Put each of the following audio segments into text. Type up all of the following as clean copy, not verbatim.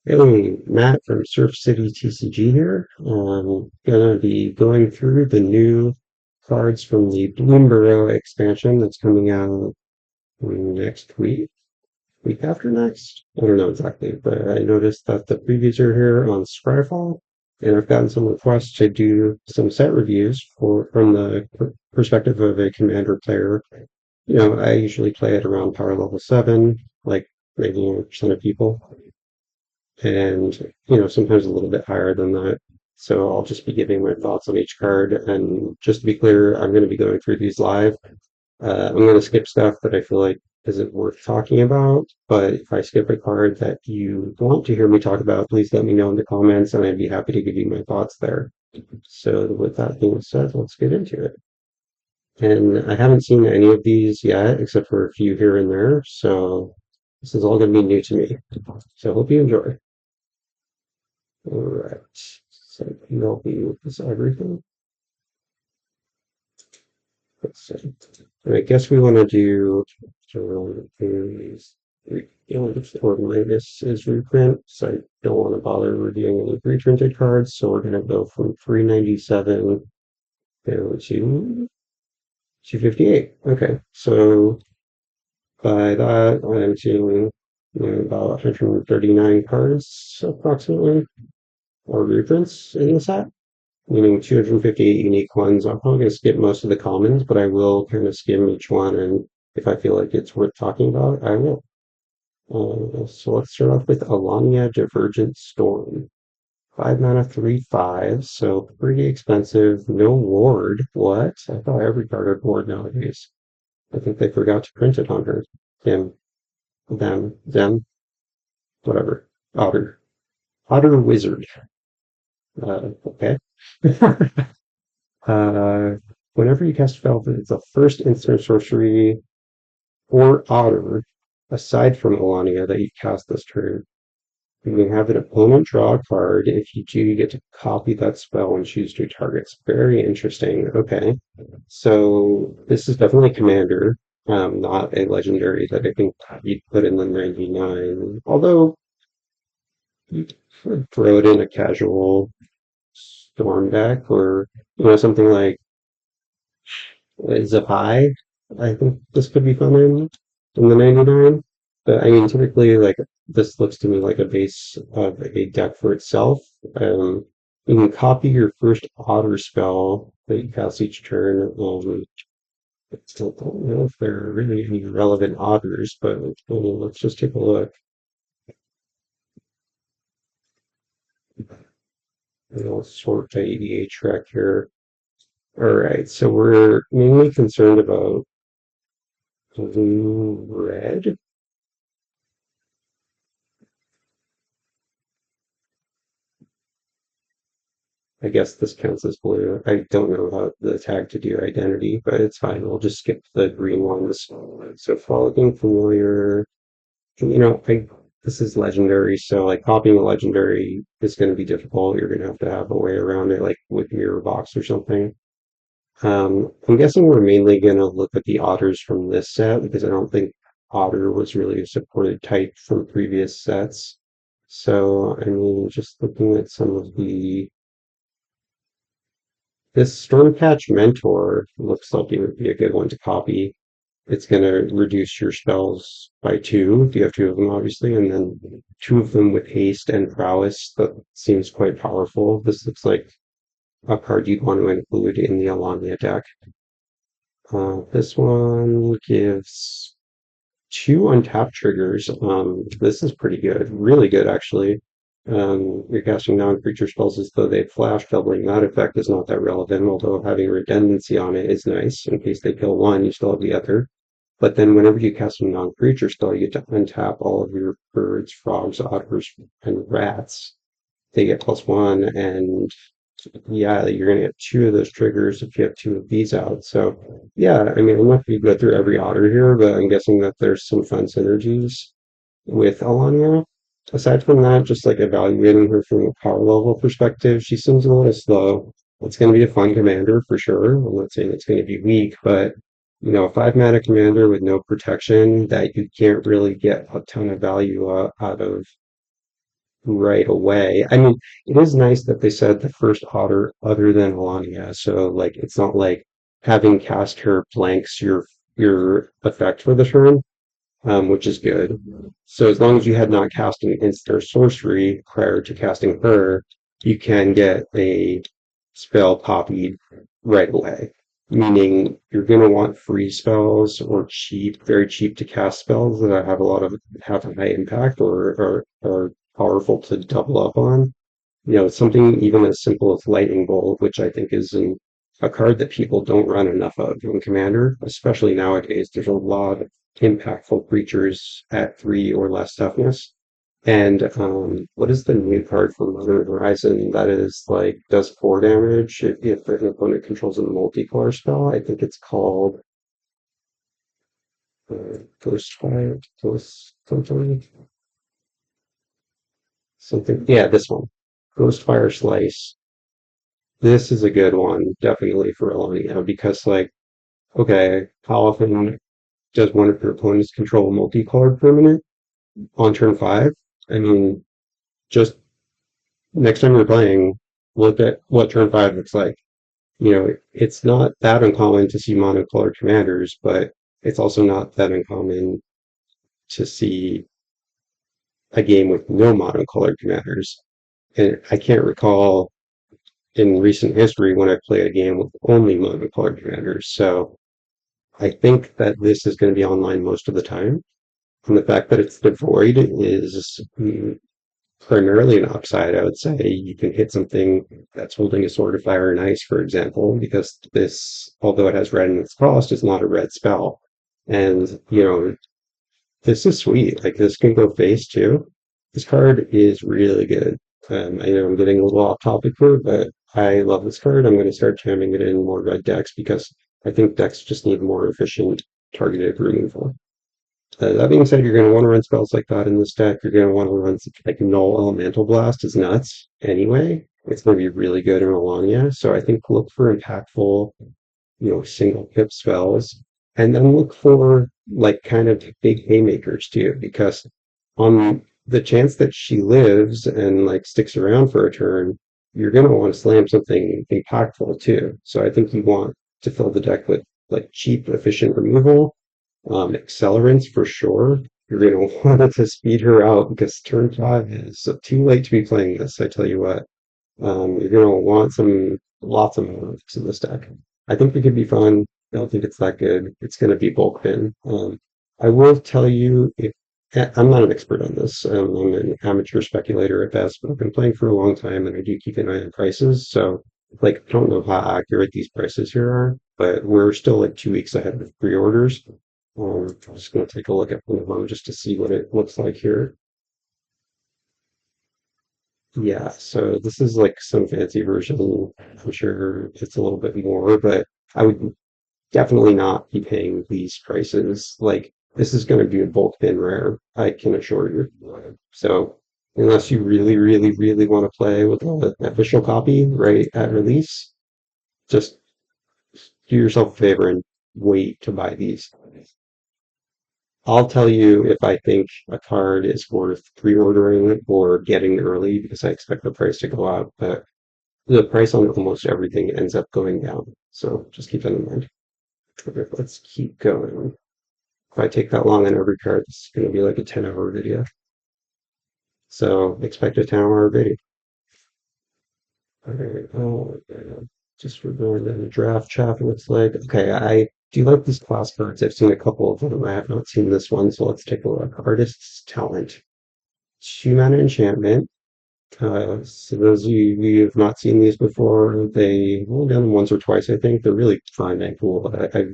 Hey, Matt from Surf City TCG here. Gonna be going through the new cards from the Bloomburrow expansion that's coming out next week, week after next. I don't know exactly, but I noticed that the previews are here on Scryfall, and I've gotten some requests to do some set reviews from the perspective of a commander player. I usually play at around power level 7, like 90% of people and sometimes a little bit higher than that. So I'll just be giving my thoughts on each card. And just to be clear, I'm going to be going through these live. I'm going to skip stuff that I feel like isn't worth talking about. But if I skip a card that you want to hear me talk about, please let me know in the comments, and I'd be happy to give you my thoughts there. So with that being said, let's get into it. And I haven't seen any of these yet, except for a few here and there. So this is all going to be new to me. So hope you enjoy. All right. So BLB is everything. Let's see. I guess we want to do these or minus is reprint. So I don't want to bother reviewing any reprinted cards. So we're going to go from 397 down to 258. Okay. So by that, I'm seeing about 139 cards approximately, or reprints in the set, meaning 258 unique ones. I'm probably going to skip most of the commons, but I will kind of skim each one, and if I feel like it's worth talking about, I will. So let's start off with Alania Divergent Storm. 5 mana, 3/5, so pretty expensive. No ward. What? I thought every card had ward nowadays. I think they forgot to print it on her. Him. Them. Whatever. Otter. Otter Wizard. Okay. Whenever you cast Velvet, it's a first instant sorcery or Otter, aside from Alania, that you cast this turn. You can have an opponent draw a card. If you do, you get to copy that spell and choose two targets. Very interesting. Okay. So this is definitely Commander, not a legendary that I think you'd put in the 99. Although you could throw it in a casual Storm deck or something like Zapai. I think this could be fun in the 99. But I mean, typically, like this looks to me like a base of a deck for itself. You can copy your first otter spell that you cast each turn. I still don't know if there are really any relevant otters, but let's just take a look. I'll sort the EDH track here. All right, so we're mainly concerned about blue, red. I guess this counts as blue. I don't know how the tag to do identity, but it's fine. We'll just skip the green ones. So Frolicking Familiar, this is legendary, so like copying a legendary is going to be difficult. You're going to have a way around it, like with Mirror Box or something. I'm guessing we're mainly going to look at the otters from this set because I don't think otter was really a supported type from previous sets. So, I mean, just looking at some of this Stormcatch Mentor looks like it would be a good one to copy. It's going to reduce your spells by 2 if you have 2 of them, obviously, and then 2 of them with haste and prowess. That seems quite powerful. This looks like a card you'd want to include in the Alania deck. This one gives 2 untapped triggers. This is pretty good, really good actually. You're casting non-creature spells as though they'd flash. Doubling that effect is not that relevant, although having redundancy on it is nice. In case they kill one, you still have the other. But then whenever you cast a non-creature spell, you get to untap all of your birds, frogs, otters, and rats. They get +1, and yeah, you're going to get 2 of those triggers if you have 2 of these out. So yeah, I mean, I'm not going to go through every otter here, but I'm guessing that there's some fun synergies with Alania. Aside from that, just like evaluating her from a power level perspective, she seems a little slow. It's going to be a fun commander for sure. I'm not saying it's going to be weak, but a 5 mana commander with no protection that you can't really get a ton of value out of right away. I mean, it is nice that they said the first otter other than Alania. So like it's not like having cast her blanks your effect for the turn, which is good. So as long as you had not cast an instant or sorcery prior to casting her, you can get a spell copied right away. Meaning you're going to want free spells or cheap, very cheap to cast spells that have a high impact or are powerful to double up on. Something even as simple as Lightning Bolt, which I think is a card that people don't run enough of in Commander, especially nowadays. There's a lot of impactful creatures at 3 or less toughness. And what is the new card from Modern Horizon that is like does 4 damage if an opponent controls a multicolor spell? I think it's called Ghostfire, Ghost something. Yeah, this one, Ghostfire Slice. This is a good one, definitely for Elonia, because like, okay, how often does one of your opponents control a multicolored permanent on turn 5? I mean, just next time you're playing, look at what turn 5 looks like. It's not that uncommon to see monocolored commanders, but it's also not that uncommon to see a game with no monocolored commanders. And I can't recall in recent history when I played a game with only monocolored commanders. So I think that this is going to be online most of the time. And the fact that it's devoid is primarily an upside, I would say. You can hit something that's holding a Sword of Fire and Ice, for example, because this, although it has red in its cost, is not a red spell. And, this is sweet. Like, this can go face too. This card is really good. I know I'm getting a little off topic here, but I love this card. I'm going to start jamming it in more red decks because I think decks just need more efficient targeted removal. That being said, you're going to want to run spells like that in this deck. You're going to want to run like Null Elemental Blast is nuts anyway. It's going to be really good in Alania. So I think look for impactful, single pip spells, and then look for like kind of big haymakers too, because on the chance that she lives and like sticks around for a turn, you're going to want to slam something impactful too. So I think you want to fill the deck with like cheap, efficient removal, accelerants for sure. You're going to want to speed her out because turn 5 is too late to be playing this. I tell you what. You're going to want lots of moves in this deck. I think it could be fun. I don't think it's that good. It's going to be bulk bin. I will tell you, I'm not an expert on this. I'm an amateur speculator at best, but I've been playing for a long time and I do keep an eye on prices. So, like, I don't know how accurate these prices here are, but we're still like 2 weeks ahead of pre-orders. I'm just going to take a look at one of them just to see what it looks like here. Yeah, so this is like some fancy version. I'm sure it's a little bit more, but I would definitely not be paying these prices. Like, this is going to be a bulk bin rare, I can assure you. So, unless you really, really, really want to play with an official copy right at release, just do yourself a favor and wait to buy these. I'll tell you if I think a card is worth pre-ordering or getting early because I expect the price to go up. But the price on almost everything ends up going down. So just keep that in mind. Okay, let's keep going. If I take that long on every card, it's going to be like a 10-hour video. So expect a 10-hour video. Okay, just for going to the draft chat, it looks like. Okay, I do like these class cards. I've seen a couple of them. I have not seen this one, so let's take a look. Artist's Talent. 2 mana enchantment. So those of you who have not seen these before, they well done them once or twice, I think. They're really fun and cool. I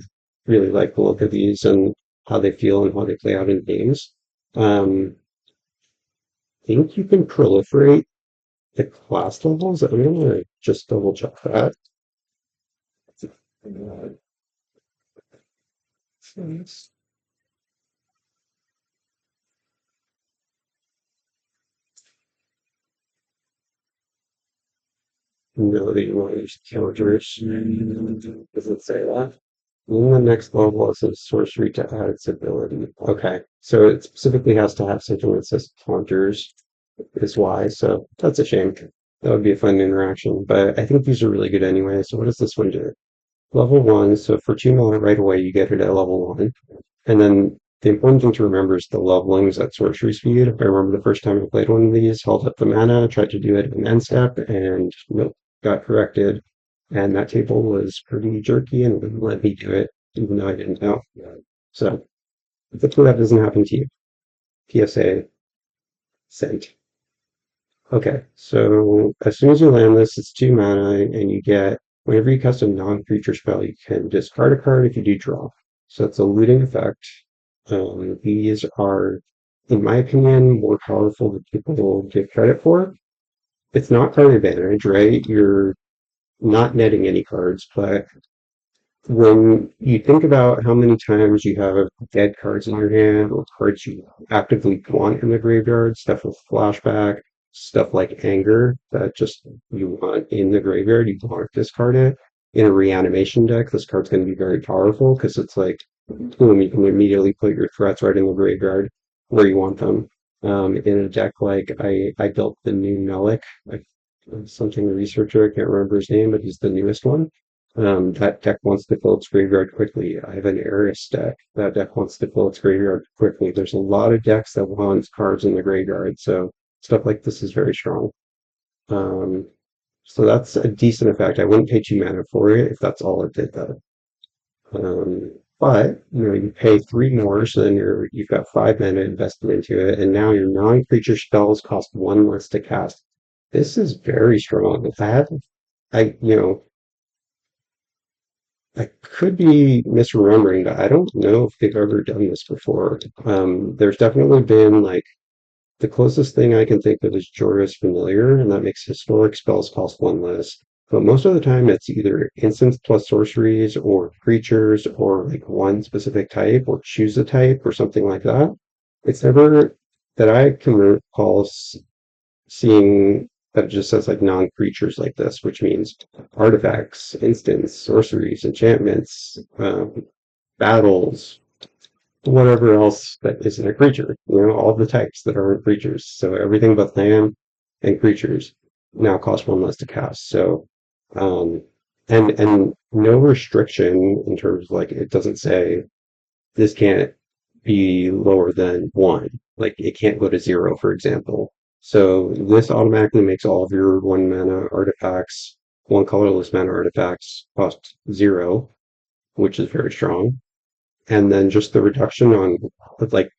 really like the look of these and how they feel and how they play out in games. I think you can proliferate the class levels. I'm gonna just double check that. Uh, No, that you want to use counters. Does it say that? And the next level is a sorcery to add its ability. Okay, so it specifically has to have something that says counters. is why. So that's a shame. That would be a fun interaction. But I think these are really good anyway. So what does this one do? Level one. So for 2 mana right away, you get it at level one. And then the important thing to remember is the levelings at sorcery speed. I remember the first time I played one of these, held up the mana, tried to do it in end step, and nope, got corrected. And that table was pretty jerky and wouldn't let me do it, even though I didn't know. So hopefully that doesn't happen to you. PSA sent. Okay, so as soon as you land this, it's 2 mana, and you get, whenever you cast a non-creature spell, you can discard a card if you do draw. So it's a looting effect. These are, in my opinion, more powerful than people give credit for. It's not card advantage, right? You're not netting any cards, but when you think about how many times you have dead cards in your hand or cards you actively want in the graveyard, stuff with flashback, stuff like anger that just you want in the graveyard, you want to discard it. In a reanimation deck, this card's going to be very powerful because it's like, boom, you can immediately put your threats right in the graveyard where you want them. In a deck like I built the new Melik, like something researcher, I can't remember his name, but he's the newest one. That deck wants to fill its graveyard quickly. I have an Eris deck. That deck wants to fill its graveyard quickly. There's a lot of decks that want cards in the graveyard, so stuff like this is very strong. Um, so that's a decent effect. I wouldn't pay 2 mana for it if that's all it did, though. But you pay 3 more, so then you've got 5 mana invested into it, and now your non-creature spells cost 1 less to cast. This is very strong. I, you know, I could be misremembering, but I don't know if they've ever done this before. There's definitely been like the closest thing I can think of is Jorah's Familiar, and that makes historic spells cost 1 less. But most of the time, it's either instants plus sorceries, or creatures, or like one specific type, or choose a type, or something like that. It's never that I can recall seeing that it just says like non-creatures like this, which means artifacts, instants, sorceries, enchantments, battles, whatever else that isn't a creature. All the types that aren't creatures. So everything but land and creatures now cost 1 less to cast. So um, and no restriction in terms of like it doesn't say this can't be lower than one. Like it can't go to zero, for example. So this automatically makes all of your 1 mana artifacts, one colorless mana artifacts cost 0, which is very strong. And then just the reduction on, like,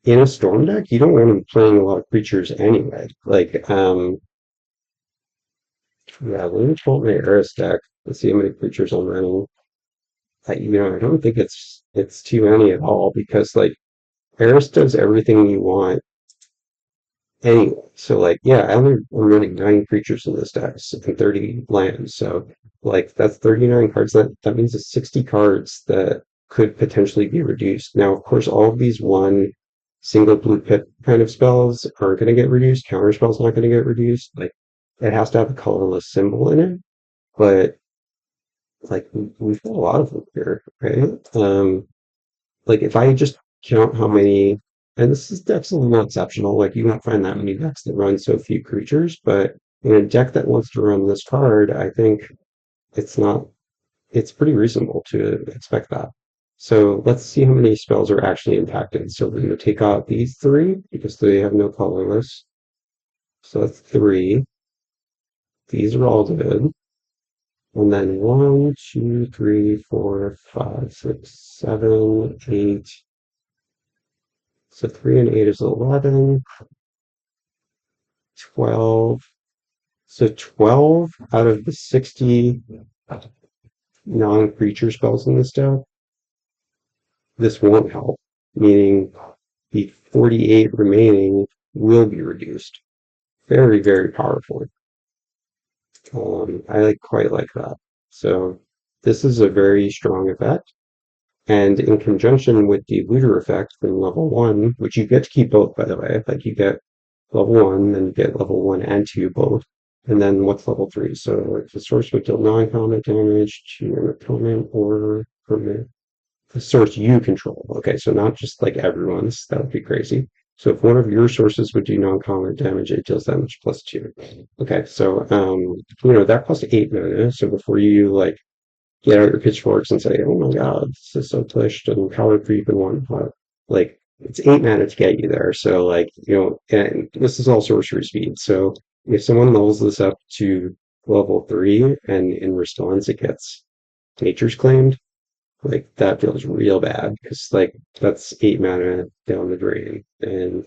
in a storm deck, you don't want to be playing a lot of creatures anyway. Like, yeah, let me pull up my Eris deck. Let's see how many creatures I'm running. I don't think it's too many at all because like Eris does everything you want anyway. So like, yeah, I'm running 9 creatures in this deck and 30 lands. So like that's 39 cards. That means it's 60 cards that could potentially be reduced. Now, of course, all of these one single blue pip kind of spells aren't going to get reduced. Counter spells not going to get reduced. Like it has to have a colorless symbol in it. But like we've got a lot of them here, right? Like if I just count how many, and this is deck's a little exceptional. Like you won't find that many decks that run so few creatures, but in a deck that wants to run this card, I think it's not. It's pretty reasonable to expect that. So let's see how many spells are actually impacted. So we're going to take out these 3 because they have no colorless. So that's 3. These are all good. And then 1, 2, 3, 4, 5, 6, 7, 8. So 3 and 8 is 11, 12. So 12 out of the 60 non-creature spells in this deck, this won't help, meaning the 48 remaining will be reduced. Very, very powerful. I quite like that. So this is a very strong effect. And in conjunction with the looter effect from level 1, which you get to keep both, by the way, like you get level 1, then you get level 1 and 2 both. And then what's level 3? So if the source would deal non-combat damage to an opponent or permanent, the source you control. Okay, so not just like everyone's, that would be crazy. So if one of your sources would do non-combat damage, it deals damage plus 2. Okay, so that costs 8 mana. So before you like get out your pitchforks and say, "Oh my god, this is so pushed and power creep and whatnot," like it's 8 mana to get you there. So like and this is all sorcery speed. So if someone levels this up to level 3 and in response it gets Nature's Claimed, like that feels real bad because like that's 8 mana down the drain. And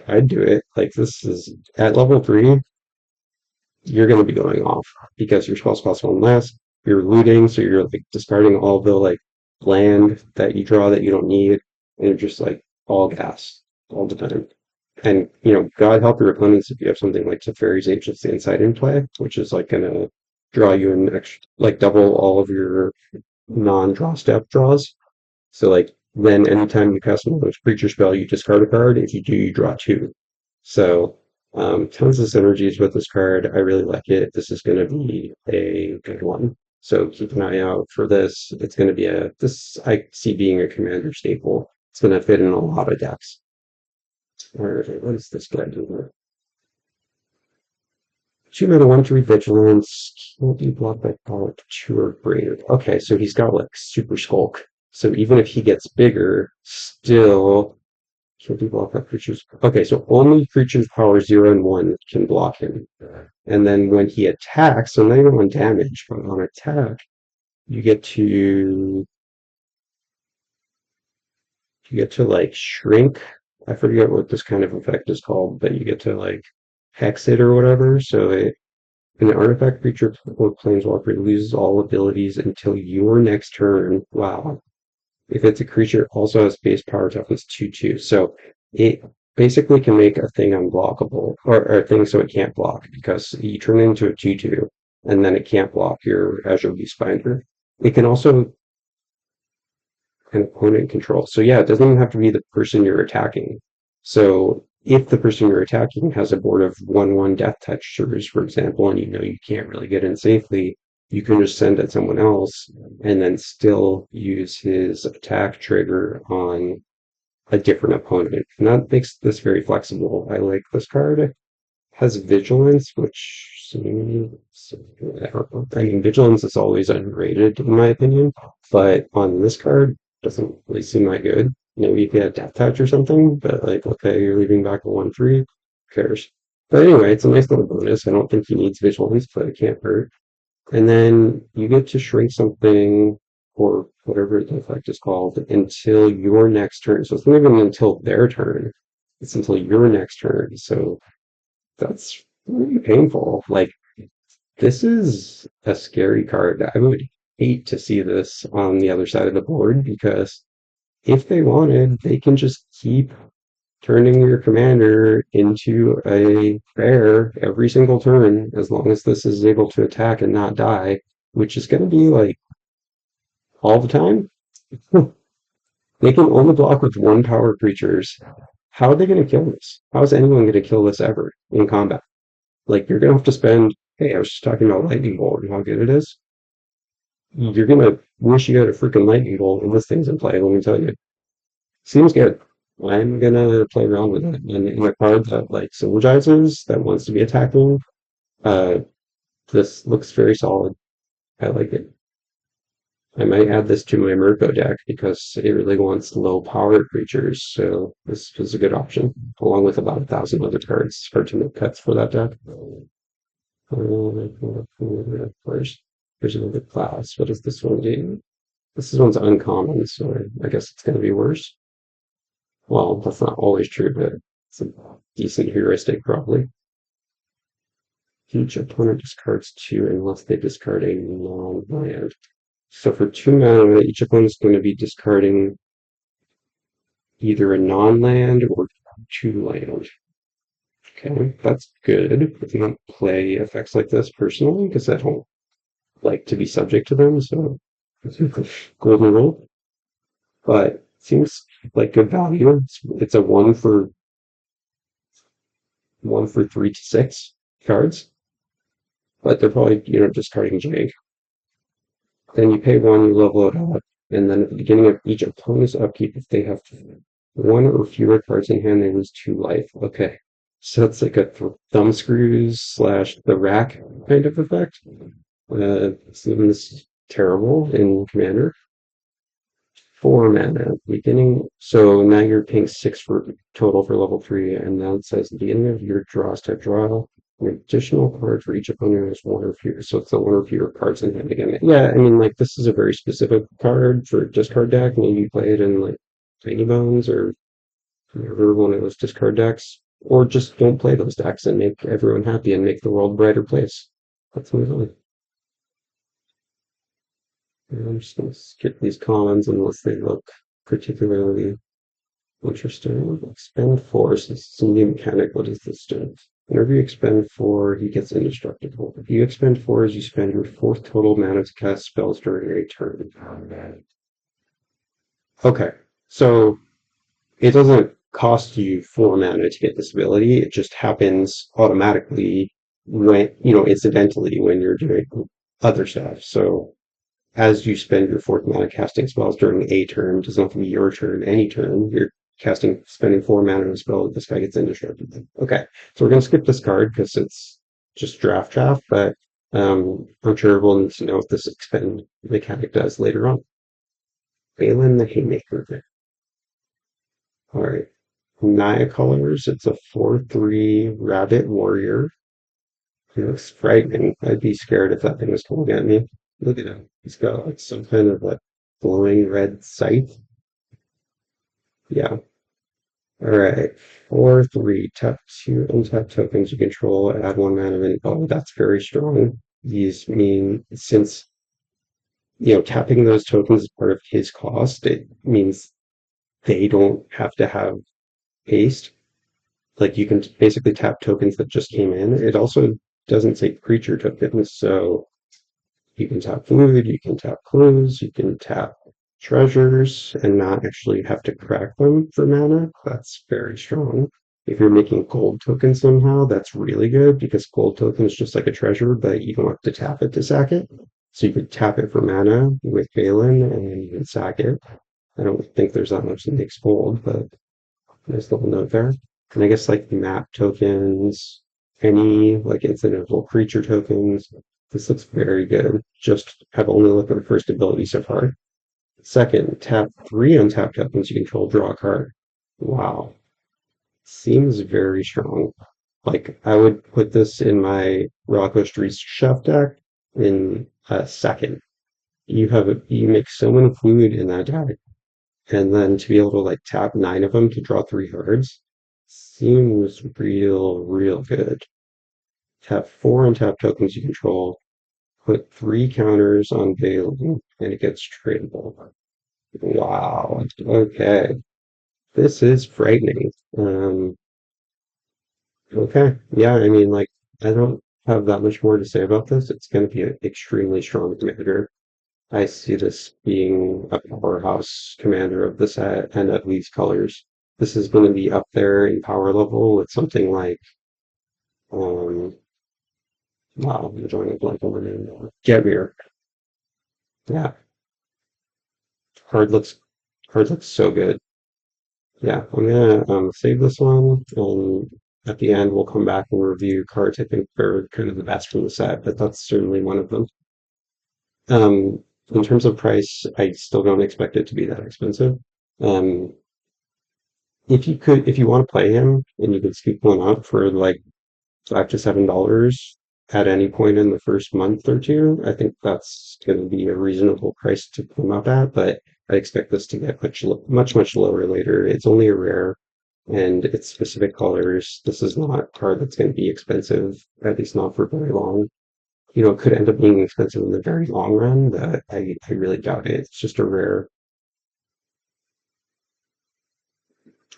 I'd do it. Like this is at level 3, you're going to be going off because your spells cost one less. You're looting, so you're like discarding all the like land that you draw that you don't need, and you're just like all gas all the time. And God help your opponents if you have something like Teferi's Ancient's Insight in play, which is like gonna draw you an extra, like double all of your non-draw step draws. So like then anytime you cast one of those creature spell, you discard a card. If you do, you draw two. So tons of synergies with this card. I really like it. This is going to be a good one. So keep an eye out for this. It's going to be this I see being a commander staple. It's going to fit in a lot of decks. All right, what is this guy doing? 2 mana, 1/3 vigilance. Can't be blocked by power 2 or greater. Okay, so he's got like super skulk. So even if he gets bigger, still can't be blocked by creatures. Okay, so only creatures power 0 and 1 can block him. And then when he attacks, so not even on damage, but on attack, you get to like shrink. I forget what this kind of effect is called, but you get to like hex it or whatever. So an artifact creature or planeswalker loses all abilities until your next turn. Wow. If it's a creature, it also has base power toughness 2/2. So it basically can make a thing unblockable, or a thing so it can't block, because you turn it into a 2/2, and then it can't block your Azure Beastbinder. It can also an opponent control. So yeah, it doesn't even have to be the person you're attacking. So if the person you're attacking has a board of 1/1 death textures, for example, and you can't really get in safely, you can just send at someone else and then still use his attack trigger on a different opponent. And that makes this very flexible. I like this card. It has vigilance, which I mean, vigilance is always underrated in my opinion, but on this card, doesn't really seem that good. Maybe if you had death touch or something, but like, okay, you're leaving back a 1/3, who cares? But anyway, it's a nice little bonus. I don't think he needs vigilance, but it can't hurt. And then you get to shrink something or whatever the effect is called until your next turn. So it's not even until their turn. It's until your next turn. So that's really painful. Like this is a scary card. I would hate to see this on the other side of the board because if they wanted, they can just keep turning your commander into a bear every single turn as long as this is able to attack and not die, which is going to be like all the time. They can only block with 1 power creatures. How are they going to kill this? How is anyone going to kill this ever in combat? Like you're going to have to spend. Hey, I was just talking about lightning bolt and how good it is. You're going to wish you had a freaking lightning bolt when this thing's in play. Let me tell you, seems good. I'm gonna play around with it. And in a card that like synergizes, that wants to be attacking, uh, this looks very solid. I like it. I might add this to my Mirko deck because it really wants low power creatures, so this is a good option, along with about 1,000 other cards. It's hard to make cuts for that deck. There's another class. What does this one do? This one's uncommon, so I guess it's gonna be worse. Well, that's not always true, but it's a decent heuristic, probably. Each opponent discards 2 unless they discard a non-land. So for 2 mana, each opponent's going to be discarding either a non-land or 2 land. Okay, that's good. I don't play effects like this personally because I don't like to be subject to them, so golden rule. But seems like good value. It's a 1 for 3 to 6 cards, but they're probably discarding Jake. Then you pay 1, you level it up, and then at the beginning of each opponent's upkeep, if they have One or fewer cards in hand, they lose 2 life. Okay. So it's like a thumb screws slash the rack kind of effect. Seems terrible in Commander. 4 mana beginning. So now you're paying 6 for total for level 3, and now it says at the end of your draw step draw an additional card for each opponent who has one or fewer. So it's the one or fewer cards in hand again. Yeah, I mean, like, this is a very specific card for discard deck. Maybe you play it in like Tiny Bones or whatever one of those discard decks. Or just don't play those decks and make everyone happy and make the world a brighter place. Let's move on. I'm just going to skip these commons unless they look particularly interesting. Expend 4. So this is some new mechanic. What does this do? Whenever you expend 4, he gets indestructible. If you expend 4 as you spend your 4th total mana to cast spells during a turn. Okay, so it doesn't cost you 4 mana to get this ability. It just happens automatically when, incidentally when you're doing other stuff. So as you spend your 4th mana casting spells during a turn, doesn't have to be your turn, any turn, you're spending 4 mana on a spell, this guy gets indestructible. Okay, so we're going to skip this card because it's just draft, but I'm sure we'll need to know what this expend mechanic does later on. Balin the Haymaker. All right. Naya colors. It's a 4/3 rabbit warrior. He looks frightening. I'd be scared if that thing was coming at me. Look at him. He's got like some kind of like glowing red scythe. Yeah. All right. 4/3. Tap 2 untap tokens you control. Add 1 mana of any. Oh, that's very strong. These mean since tapping those tokens is part of his cost, it means they don't have to have haste. Like you can basically tap tokens that just came in. It also doesn't say creature tokens, so you can tap food, you can tap clues, you can tap treasures and not actually have to crack them for mana. That's very strong. If you're making gold tokens somehow, that's really good because gold token is just like a treasure, but you don't have to tap it to sack it. So you could tap it for mana with Balin and then you can sack it. I don't think there's that much that makes gold, but nice little note there. And I guess like map tokens, any like incidental creature tokens. This looks very good. Just have only looked at the first ability so far. Second, tap 3 untap tokens you control, draw a card. Wow. Seems very strong. Like I would put this in my Rocco Streets chef deck in a second. You make so many fluid in that deck and then to be able to like tap 9 of them to draw 3 cards seems real good. Tap 4 untap tokens you control, put 3 counters on Balin, and it gets tradable. Wow. Okay. This is frightening. Okay. Yeah, I mean, like, I don't have that much more to say about this. It's going to be an extremely strong commander. I see this being a powerhouse commander of the set and of these colors. This is going to be up there in power level with something like, um, wow, I'm drawing a blank on the name now. Getmir. Yeah, card looks card looks so good. Yeah, I'm gonna save this one, and at the end we'll come back and review cards I think are kind of the best from the set, but that's certainly one of them. In terms of price, I still don't expect it to be that expensive. Um, if you want to play him and you could scoop one up for like $5 to $7 at any point in the first month or two, I think that's going to be a reasonable price to come up at. But I expect this to get much lower later. It's only a rare, and it's specific colors. This is not a card that's going to be expensive, at least not for very long. It could end up being expensive in the very long run, but I really doubt it. It's just a rare.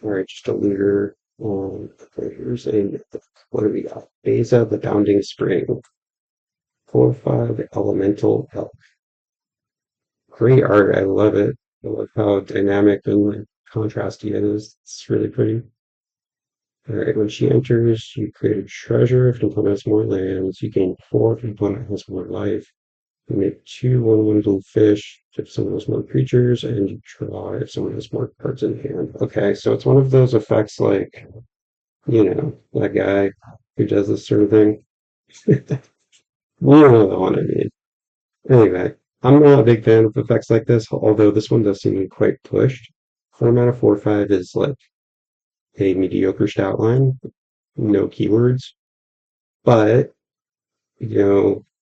All right, just a looter. Here's a what do we got? Beza, the Bounding Spring. 4/5 elemental elk. Great art. I love it. I love how dynamic and like, contrasty it is. It's really pretty. All right, when she enters, you create a treasure. If the opponent has more lands, you gain 4 if the opponent has more life. You make two 1/1 blue fish if someone has more creatures, and you draw if someone has more cards in hand. Okay, so it's one of those effects like, that guy who does this sort of thing. You know the one I mean. Anyway, I'm not a big fan of effects like this, although this one does seem quite pushed. 4 mana 4/5 is like a mediocre stat line, no keywords, but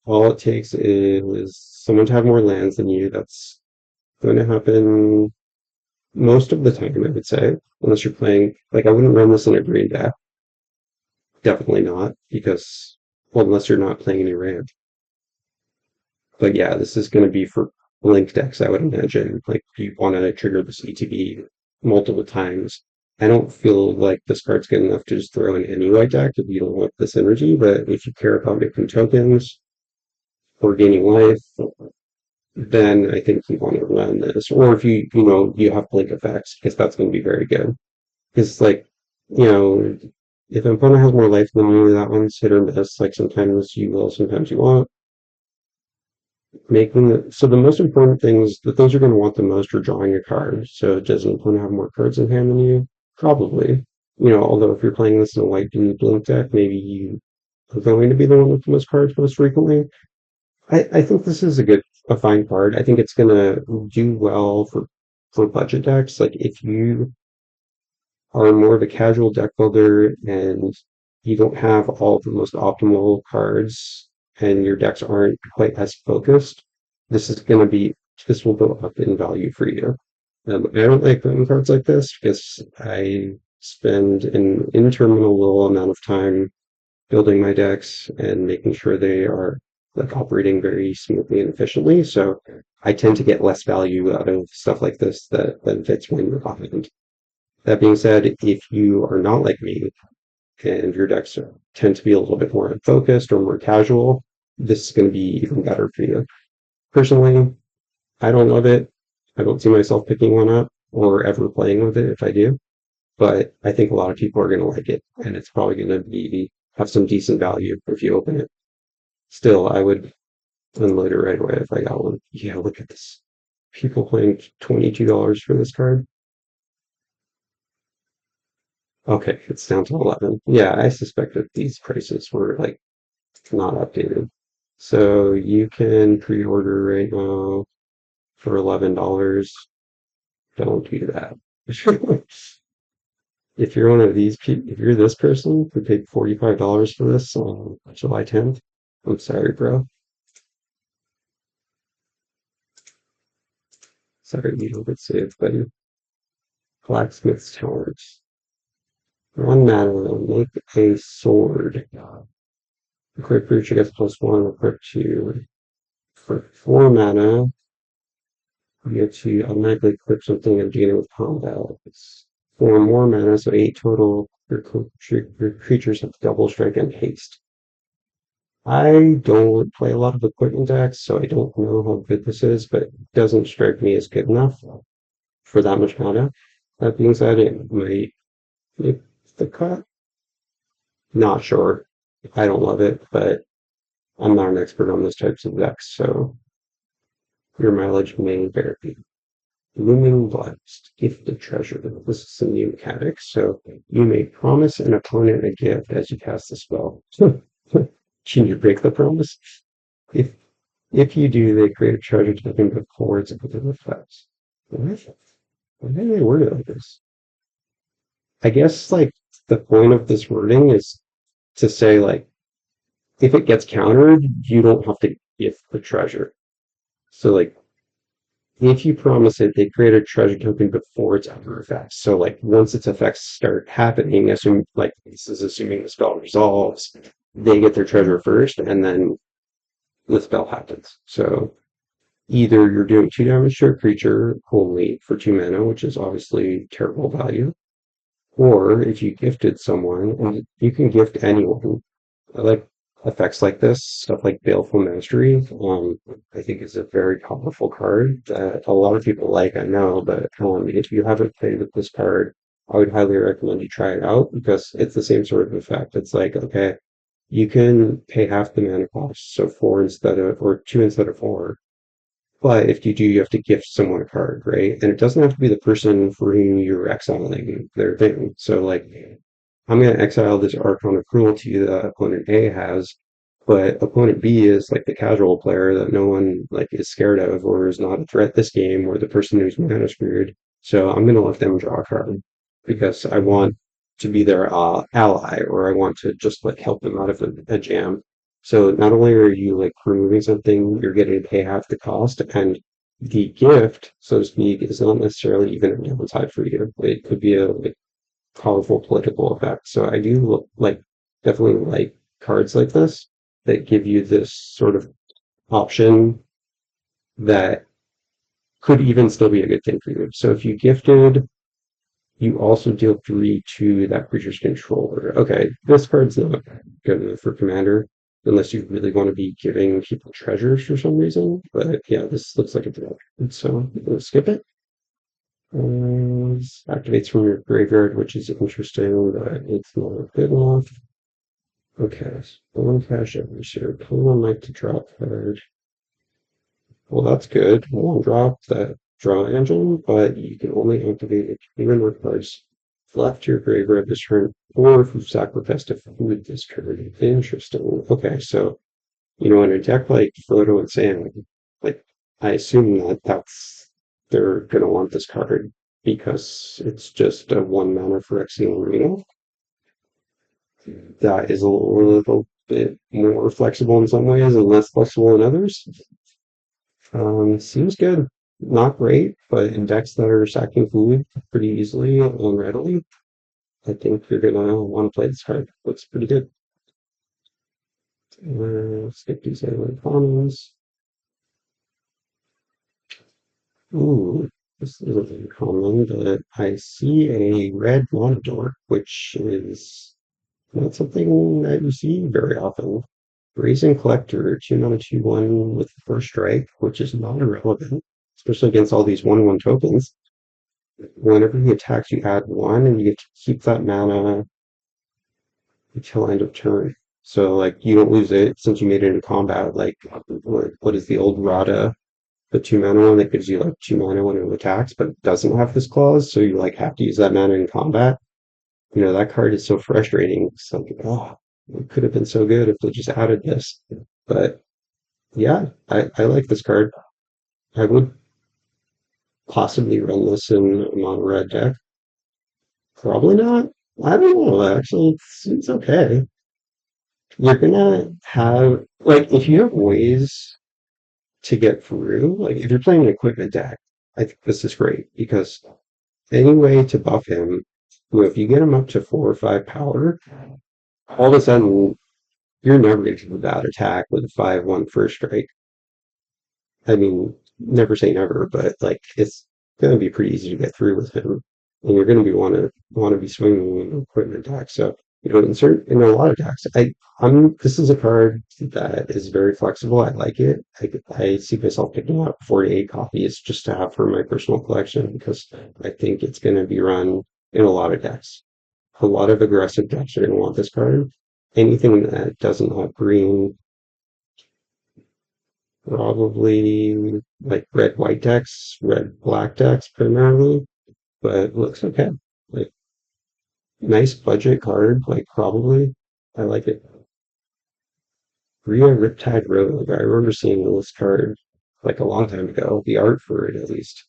all it takes is someone to have more lands than you. That's going to happen most of the time, I would say, unless you're playing. Like, I wouldn't run this in a green deck. Definitely not, because, well, unless you're not playing any ramp. But yeah, this is going to be for link decks, I would imagine. Like, you want to trigger this ETB multiple times. I don't feel like this card's good enough to just throw in any white deck if you don't want this energy, but if you care about making tokens or gaining life, then I think you want to run this. Or if you have blink effects, because that's going to be very good. Because, like, you know, if an opponent has more life than you, that one's hit or miss. Like, sometimes you will, sometimes you won't. So the most important things that those are going to want the most are drawing a card. So does an opponent have more cards in hand than you? Probably. Although if you're playing this in a white blue deck, maybe you are going to be the one with the most cards most frequently. I think this is a fine card. I think it's gonna do well for budget decks. Like, if you are more of a casual deck builder and you don't have all the most optimal cards and your decks aren't quite as focused, this will go up in value for you. I don't like running cards like this because I spend an interminable amount of time building my decks and making sure they are like operating very smoothly and efficiently. So I tend to get less value out of stuff like this that benefits when you're behind. That being said, if you are not like me and your decks tend to be a little bit more focused or more casual, this is going to be even better for you. Personally, I don't love it. I don't see myself picking one up or ever playing with it if I do, but I think a lot of people are going to like it, and it's probably going to be have some decent value if you open it. Still, I would unload it right away if I got one. Yeah, look at this. People paying $22 for this card. Okay, it's down to 11. Yeah, I suspect that these prices were like not updated. So you can pre-order right now for $11. Don't do that. If you're one of these people, if you're this person who paid $45 for this on July 10th, I'm sorry, bro. Sorry, you don't get saved, buddy. Blacksmith's Towers. 1 mana, make a sword. Equip creature gets +1, equip 2. For 4 mana, you get to automatically equip something and gain it with combat. It's 4 more mana, so 8 total. Your creatures have double strike and haste. I don't play a lot of equipment decks, so I don't know how good this is, but it doesn't strike me as good enough for that much mana. That being said, it might make the cut. Not sure. I don't love it, but I'm not an expert on those types of decks, so your mileage may vary. Looming Blast, gift of treasure. This is a new mechanic, so you may promise an opponent a gift as you cast the spell. Can you break the promise? If if you do, they create a treasure token before it's put into effect. What? Why did they word it like this? I guess like the point of this wording is to say like if it gets countered, you don't have to gift the treasure. So like if you promise it, they create a treasure token before its ever effects. So like once its effects start happening, assume like this is assuming the spell resolves, they get their treasure first, and then the spell happens. So either you're doing 2 damage to a creature only for 2 mana, which is obviously terrible value, or if you gifted someone, and you can gift anyone. I like effects like this, stuff like Baleful Mastery, I think is a very powerful card that a lot of people like, I know, but if you haven't played with this card, I would highly recommend you try it out because it's the same sort of effect. It's like, okay, you can pay half the mana cost, so four instead of, or two instead of four. But if you do, you have to gift someone a card, right? And it doesn't have to be the person for whom you're exiling their thing. So, like, I'm going to exile this Archon of Cruelty that opponent A has, but opponent B is like the casual player that no one like is scared of or is not a threat this game, or the person who's mana screwed. So I'm going to let them draw a card because I want to be their ally, or I want to just like help them out of a jam. So not only are you like removing something, you're getting to pay half the cost, and the gift, so to speak, is not necessarily even a downside for you. It could be a like powerful political effect. So I do like definitely like cards like this that give you this sort of option that could even still be a good thing for you. So if you gifted, you also deal three to that creature's controller. Okay, this card's not good enough for commander unless you really want to be giving people treasures for some reason. But yeah, this looks like a deal. So we'll skip it. Activates from your graveyard, which is interesting, but it's not good enough. Okay, so one cash every year. Pull one night to draw a card. Well, that's good. One drop that draw engine, but you can only activate it even with cards left to your graveyard this turn, or if you've sacrificed a food this turn. Interesting. Okay, so in a deck like Frodo and Sam, like I assume that they're gonna want this card because it's just a one mana for Exiling Arena. That is a little bit more flexible in some ways and less flexible in others. Seems good. Not great, but in decks that are sacking food pretty easily and readily, I think you're gonna want to play this card. Looks pretty good. Skip these other commons. Ooh, this is a very common, but I see a red Monador, which is not something that you see very often. Raising Collector, 2 mana 2/1 with the first strike, which is not irrelevant, especially against all these 1/1 tokens. Whenever he attacks, you add one, and you get to keep that mana until end of turn. So, like, you don't lose it since you made it in combat. Like, what is the old Rada, the 2 mana one that gives you like 2 mana when it attacks, but doesn't have this clause, so you like have to use that mana in combat. That card is so frustrating. It's like, oh, it could have been so good if they just added this. But yeah, I like this card. I would possibly run this in a mono red deck. Probably not. I don't know, actually. It's okay. You're gonna have, like, if you have ways to get through, like, if you're playing an equipment deck, I think this is great because any way to buff him, if you get him up to 4 or 5 power, all of a sudden you're never going to do that attack with a 5/1 first strike. I mean, never say never, but like it's going to be pretty easy to get through with him, and you're going to be want to be swinging an equipment deck. So in a lot of decks, I'm this is a card that is very flexible. I like it. I see myself picking up 48 copies just to have for my personal collection because I think it's going to be run in a lot of decks. A lot of aggressive decks are going to want this card. Anything that doesn't have green, probably like red white decks, red black decks primarily, but looks okay. Like nice budget card, like probably. I like it. Ria Riptide Rogue. I remember seeing this card like a long time ago, the art for it at least.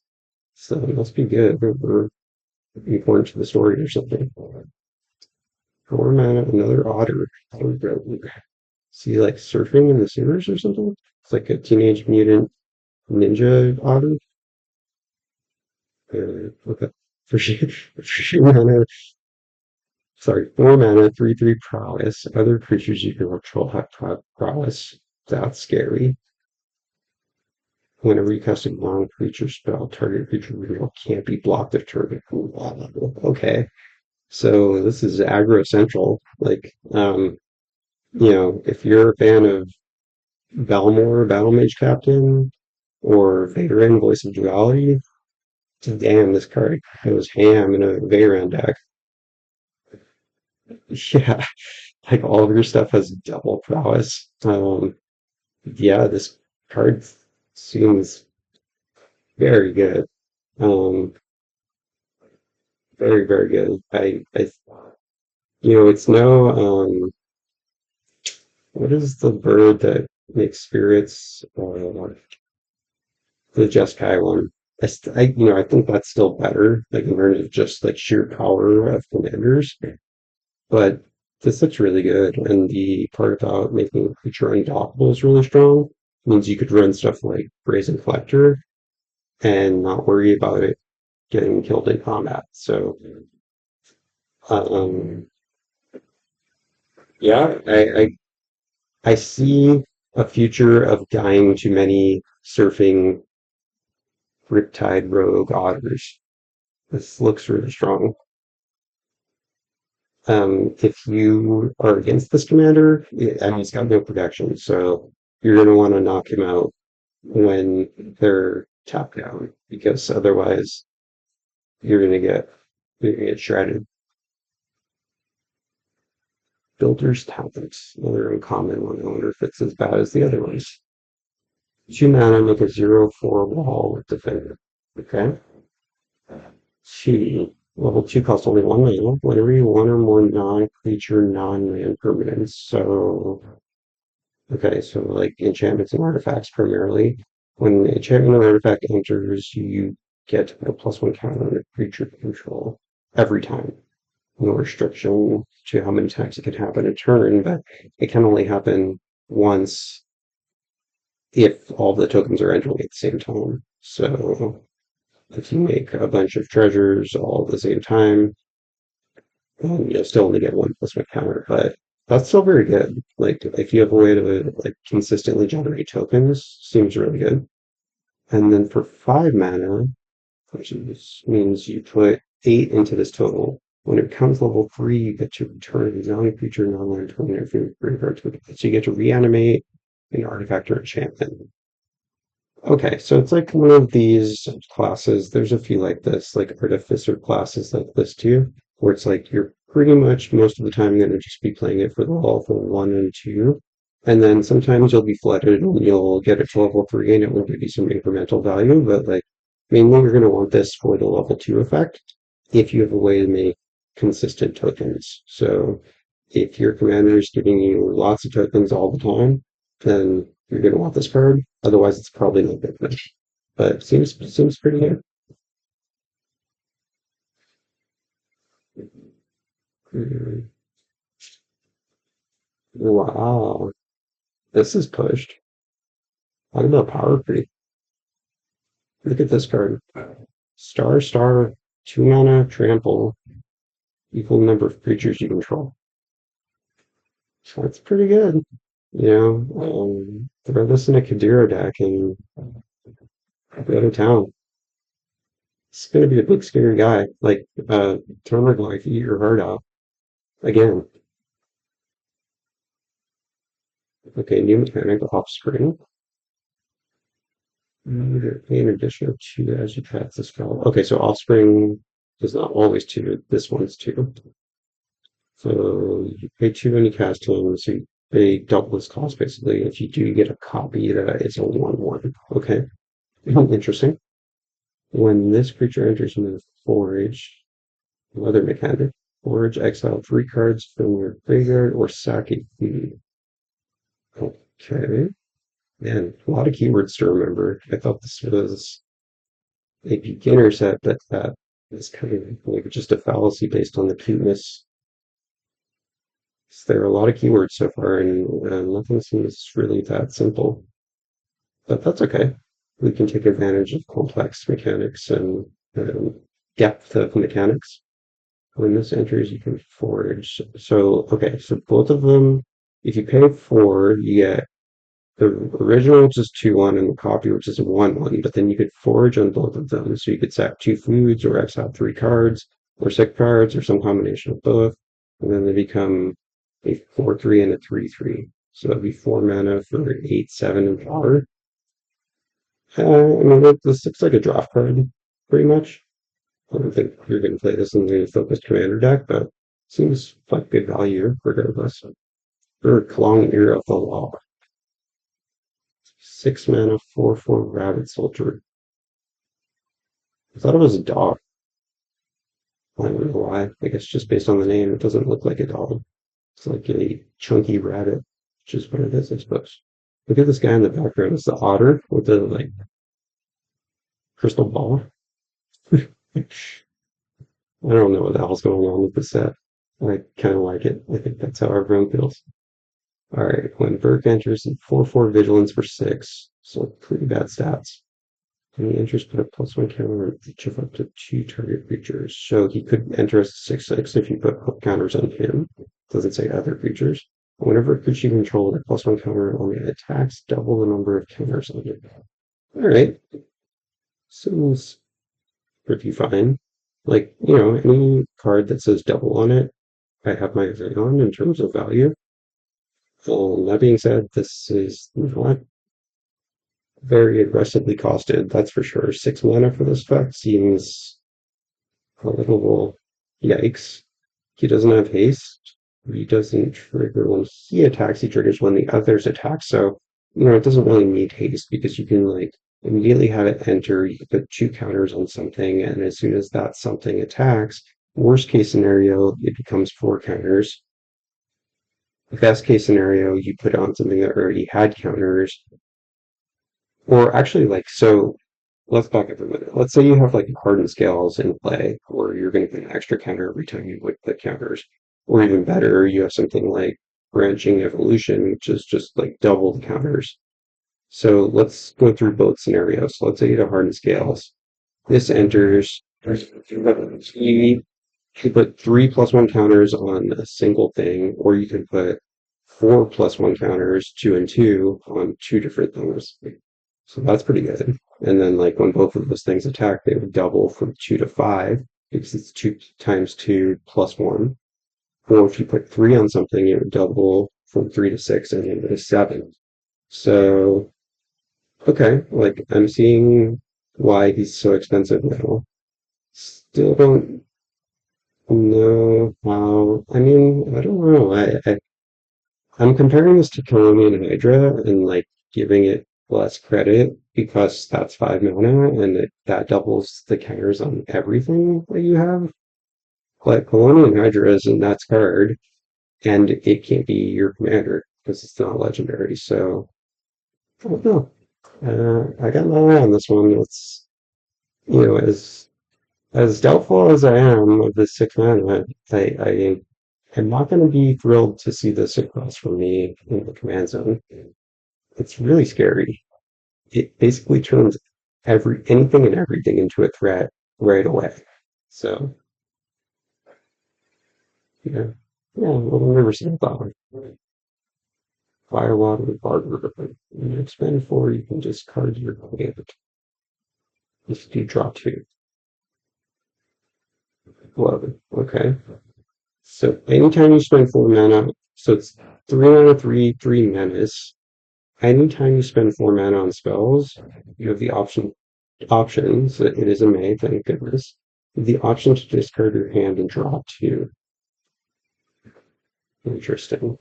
So it must be good or important to the story or something. 4 mana, another otter. See like surfing in the sewers or something? It's like a teenage mutant ninja otter. Okay. For sure, for sure mana, sorry, 4 mana, 3/3 prowess. Other creatures you can control have prowess. That's scary. Whenever you cast a non-creature spell, target creature removal can't be blocked if target. Okay. So this is aggro central. Like, if you're a fan of Balmor, Battle Mage Captain, or Vayran, Voice of Duality, damn, this card goes ham in a Vayran deck. Yeah, like all of your stuff has double prowess. Yeah, this card seems very good. Um, very, very good. It's no, what is the bird that makes spirits? The Jeskai one. I think that's still better, like in terms of just like sheer power of commanders. But this looks really good, and the part about making a creature undockable is really strong. Means you could run stuff like Brazen Collector and not worry about it getting killed in combat. So, um, yeah, I see a future of dying to many surfing Riptide Rogue Otters. This looks really strong. If you are against this commander, and he's got no protection, so you're going to want to knock him out when they're tapped down, because otherwise you're gonna get shredded. Builder's Talent, another uncommon one. I wonder if it's as bad as the other ones. 2 mana, make a 0/4 wall with defender. Okay. Two. Level 2 costs only 1 mana. Whenever you one or more non-creature, non-land permanents. So, okay, so like enchantments and artifacts primarily. When an enchantment or artifact enters, you get to put a +1 counter on a creature control every time. No restriction to how many times it can happen a turn, but it can only happen once if all the tokens are entering at the same time. So if you make a bunch of treasures all at the same time, you'll still only get 1+1 counter, but that's still very good. Like if you have a way to like consistently generate tokens, seems really good. And then for 5 mana, which means you put 8 into this total. When it becomes level 3, you get to return a non-creature, non-land token from your graveyard to it. So you get to reanimate an artifact or enchantment. Okay, so it's like one of these classes. There's a few like this, like artificer classes like this too, where it's like you're pretty much most of the time going to just be playing it for the level 1 and 2. And then sometimes you'll be flooded and you'll get it to level 3 and it will give you some incremental value, but like mainly you're going to want this for the level 2 effect if you have a way to make consistent tokens. So if your commander is giving you lots of tokens all the time, then you're going to want this card. Otherwise, it's probably not good enough. But seems pretty good. Mm, wow, this is pushed. Talk about power creep. Look at this card. Star, 2 mana, trample, equal number of creatures you control. So that's pretty good. Throw this in a Kadira deck and go to town. It's going to be a big scary guy. Like, Turner going to eat your heart out. Again. Okay, new mechanic, offspring. Pay an additional 2 as you cast the spell. Okay, so offspring is not always 2. This one's 2. So you pay 2 when you cast him, so you pay double his cost basically. If you do get a copy, that is a 1/1. Okay. Interesting. When this creature enters into the forge, another mechanic, forge, exile 3 cards from your graveyard or sack a feed. Okay. Man, a lot of keywords to remember. I thought this was a beginner set, but that is kind of like just a fallacy based on the cuteness. There are a lot of keywords so far, and nothing seems really that simple. But that's okay. We can take advantage of complex mechanics and depth of mechanics. When this enters, you can forge. So, okay, so both of them, if you pay 4, you get the original, which is 2/1, and the copy, which is a 1/1, but then you could forge on both of them. So you could sack 2 foods or exile 3 cards or 6 cards or some combination of both. And then they become a 4/3 and a 3/3. So that'd be 4 mana for 8, 7, and power. I mean, this looks like a draft card, pretty much. I don't think you're going to play this in the focused commander deck, but Seems like good value regardless. Or Long Ear of the Law. 6 mana, 4/4 Rabbit Soldier. I thought it was a dog. I don't know why. I guess just based on the name, it doesn't look like a dog. It's like a chunky rabbit, which is what it is, I suppose. Look at this guy in the background. It's the otter with the like crystal ball. I don't know what the hell's going on with the set. I kind of like it. I think that's how everyone feels. All right, when Burke enters, 4/4 vigilance for 6, so pretty bad stats. Any enters put a +1 counter on each of up to 2 target creatures. So he could enter as 6/6 if you put counters on him. Doesn't say other creatures. Whenever a creature you control with a +1 counter on the attacks, double the number of counters on it. All right, seems pretty fine. Like, any card that says double on it, I have my eye on in terms of value. That being said, this is not very aggressively costed, that's for sure. 6 mana for this effect seems a little yikes. He doesn't have haste. He doesn't trigger when he attacks, he triggers when the others attack. So, it doesn't really need haste because you can like immediately have it enter, you can put 2 counters on something, and as soon as that something attacks, worst case scenario, it becomes 4 counters. Best case scenario, you put on something that already had counters. Or actually, like, so let's back up a minute. Let's say you have like hardened scales in play, or you're going to get an extra counter every time you whip the counters. Or even better, you have something like branching evolution, which is just like double the counters. So let's go through both scenarios. So let's say you have hardened scales. This enters, you can put 3+1 counters on a single thing, or you can put 4+1 counters, 2 and 2, on 2 different things. So that's pretty good. And then like when both of those things attack, they would double from 2 to 5 because it's 2 × 2 + 1. Or if you put 3 on something, it would double from 3 to 6 and then to 7. So okay, like I'm seeing why he's so expensive now. Still don't know how. I mean, I don't know. I'm comparing this to Colonial Hydra and like giving it less credit because that's 5 mana and that doubles the counters on everything that you have. But Colonial Hydra isn't that card, and it can't be your commander because it's not legendary. So I don't know. I got my eye on this one. It's as doubtful as I am of the 6 mana, I am not going to be thrilled to see this across from me in the command zone. It's really scary. It basically turns anything and everything into a threat right away. So yeah, yeah, we'll never see that one. Firewater Barber. When you expend 4, you can discard your command. If you draw 2. Love it. Okay. So anytime you spend 4 mana, so it's 3 mana, 3 menace. Anytime you spend 4 mana on spells, you have the options. It is a May, thank goodness. The option to discard your hand and draw 2. Interesting.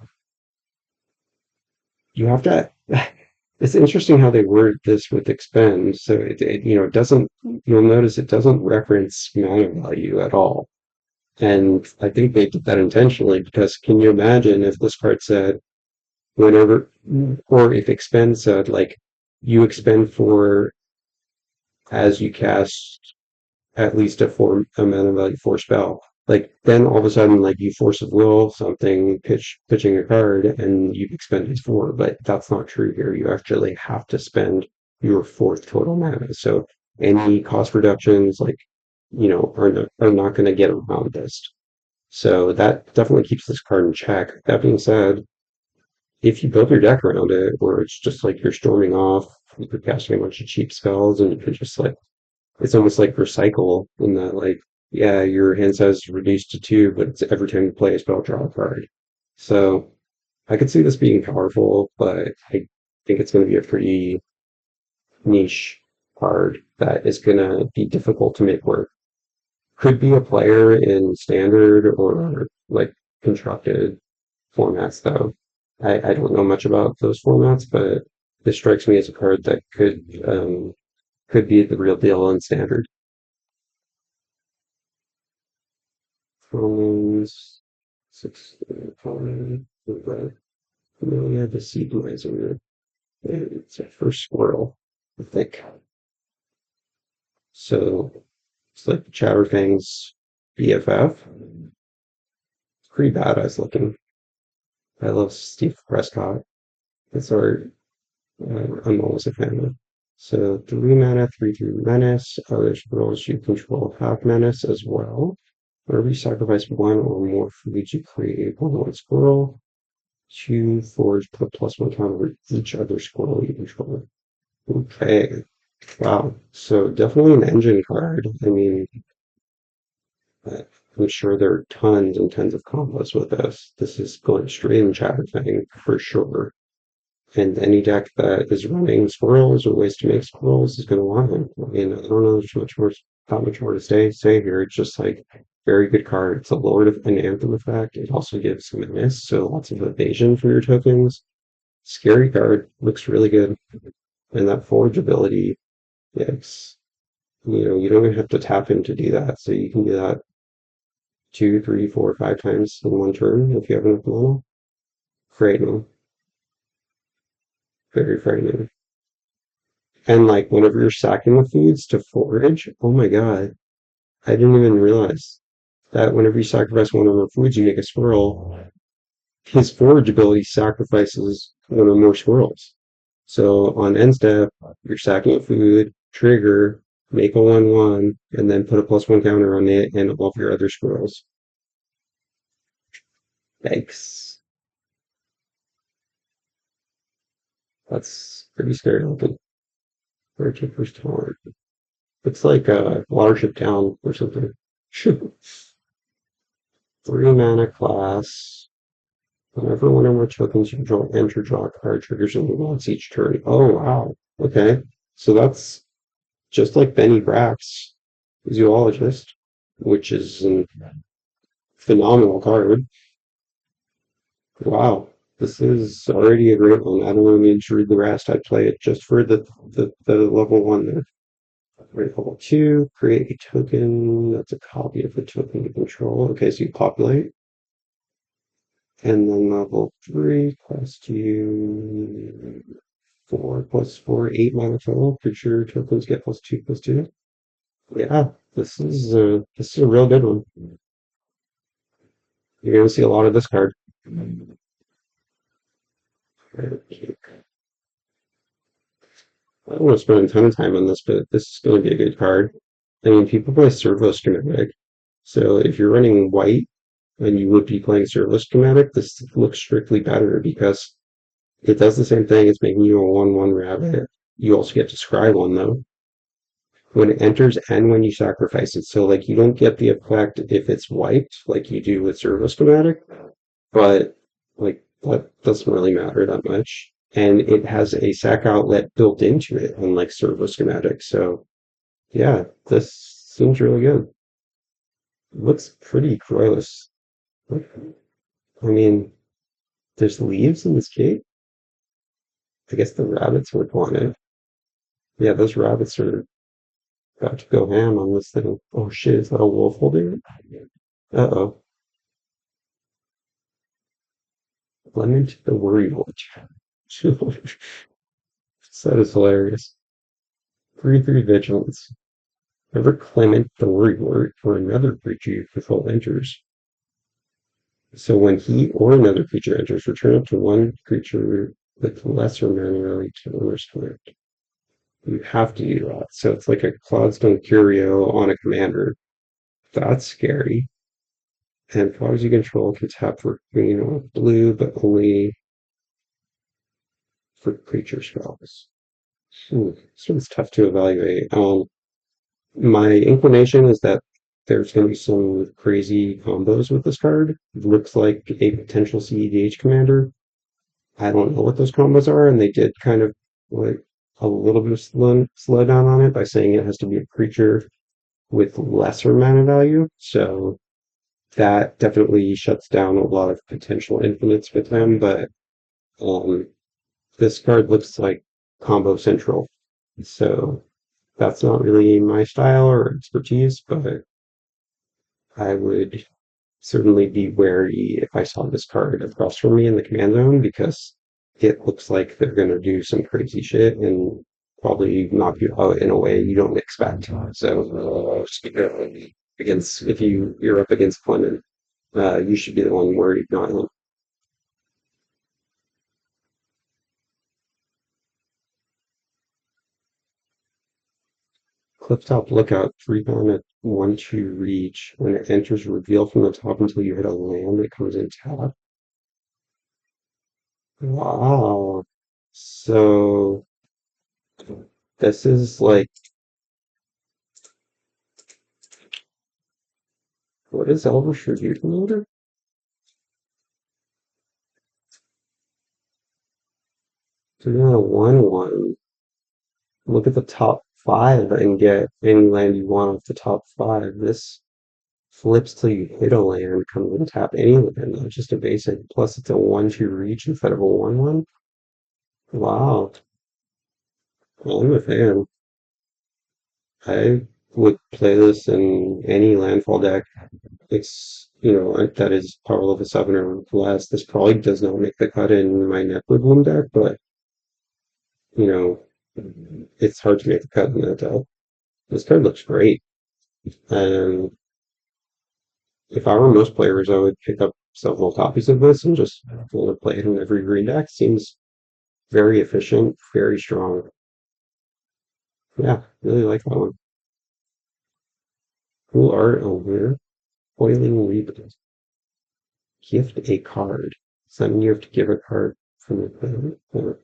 You have to. It's interesting how they word this with expend. So it doesn't. You'll notice it doesn't reference mana value at all. And I think they did that intentionally because can you imagine if this card said whenever, or if expend said like you expend 4 as you cast at least a mana value 4 spell. Like then all of a sudden, like you force of will something, pitching a card, and you expend 4. But that's not true here. You actually have to spend your 4th total mana. So any cost reductions, like are not going to get around this. So that definitely keeps this card in check. That being said, if you build your deck around it, where it's just like you're storming off, you're casting a bunch of cheap spells, and you can just like it's almost like recycle in that like yeah, your hand size is reduced to 2, but it's every time you play a spell, draw a card. So I could see this being powerful, but I think it's going to be a pretty niche card that is going to be difficult to make work. Could be a player in standard or like constructed formats though. I don't know much about those formats, but this strikes me as a card that could be the real deal in standard. Commons, 16, Amelia the Sea Blazer. It's a first squirrel, I think. So it's like the Chatterfang's BFF. It's pretty badass looking. I love Steve Prescott. That's art I'm always a fan of. So 3 mana, 3/3 menace. Other spells you control have menace as well. Whenever you sacrifice one or more foods, you create a 1/1 squirrel. 2 4s put +1 counter each other squirrel you control. Okay. Wow. So definitely an engine card. I mean, uh, I'm sure there are tons and tons of combos with this. This is going straight in Chatterfang for sure. And any deck that is running squirrels or ways to make squirrels is going to want him. I mean, I don't know there's much more, not much more to say here. It's just like very good card. It's a Lord of an Anthem effect. It also gives some miss, so lots of evasion for your tokens. Scary card. Looks really good. And that forge ability, yes. You don't even have to tap him to do that. So you can do that 2, 3, 4, 5 times in one turn if you have enough mana. Frightening. Very frightening. And like whenever you're sacking the foods to forage, oh my god, I didn't even realize that whenever you sacrifice one of the foods, you make a squirrel. His forage ability sacrifices one or more squirrels. So on end step, you're sacking a food, trigger, make a 1/1, and then put a +1 counter on it and all of your other squirrels. Yikes. That's pretty scary looking. Keeper's Torn. Looks like a Watership Down or something. 3 mana class. Whenever one or more tokens you control enter draw a card triggers only once each turn. Oh wow. Okay. So that's just like Benny Brack's Zoologist, which is a phenomenal card. Wow. This is already a great one. I don't want to read the rest. I'd play it just for the level one there. Right, level two, create a token that's a copy of the token you control. Okay, so you populate. And then level three costs you 4+4, 8 mana total. Creature tokens get +2/+2. Yeah, this is a real good one. You're gonna see a lot of this card. I don't want to spend a ton of time on this, but this is going to be a good card. I mean, people play Servo Schematic, so if you're running white and you would be playing Servo Schematic, this looks strictly better because it does the same thing as making you a 1/1 rabbit. You also get to scry one though when it enters and when you sacrifice it. So like you don't get the effect if it's wiped like you do with Servo Schematic, but like that doesn't really matter that much. And it has a sack outlet built into it, unlike Servo Schematic. So yeah, this seems really good. It looks pretty gross. I mean, there's leaves in this cake. I guess the rabbits would want it. Yeah, those rabbits are about to go ham on this thing. Oh shit, is that a wolf holding it? Uh-oh. Lemon to the worry watch. That is hilarious. 3/3 vigilance. Whenever Clement the worry word or another creature you control enters. So when he or another creature enters, return up to one creature with lesser mana to owner's command. You have to do that. So it's like a Cloudstone Curio on a commander. That's scary. And powers you control can tap for green or blue, but only for creature spells. This one's tough to evaluate. My inclination is that there's going to be some crazy combos with this card. It looks like a potential CEDH commander. I don't know what those combos are, and they did kind of like a little bit of slow down on it by saying it has to be a creature with lesser mana value. So that definitely shuts down a lot of potential infinites with them. But um, this card looks like combo central. So that's not really my style or expertise, but I would certainly be wary if I saw this card across from me in the command zone because it looks like they're going to do some crazy shit and probably knock you out in a way you don't expect. So against if you're up against Clement, you should be the one worried, not him. Clifftop Lookout, 3 mana, 1/2 reach. When it enters, reveal from the top until you hit a land that comes in tap. Wow. So this is like, what is Elvish Tribute Loader? 3 mana, 1/1. Look at the top five and get any land you want off the top five. This flips till you hit a land, comes and tap any land, not just a basic. Plus, it's a 1/2 reach instead of a 1/1. Wow, I'm a fan. I would play this in any landfall deck. It's, that is power level 7 or less. This probably does not make the cut in my Netwood Bloom deck, but, you know, it's hard to make the cut in that deck. This card looks great. And if I were most players, I would pick up several copies of this and just play it in every green deck. Seems very efficient, very strong. Yeah, really like that one. Cool art over. Boiling Reapers. Gift a card. So then you have to give a card from the player. What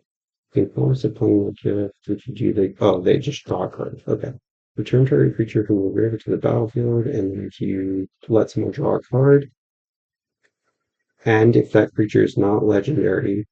the playing the gift? Did you do the? Oh, they just draw a card. Okay. Return target creature from the river to the battlefield, and if you let someone draw a card, and if that creature is not legendary,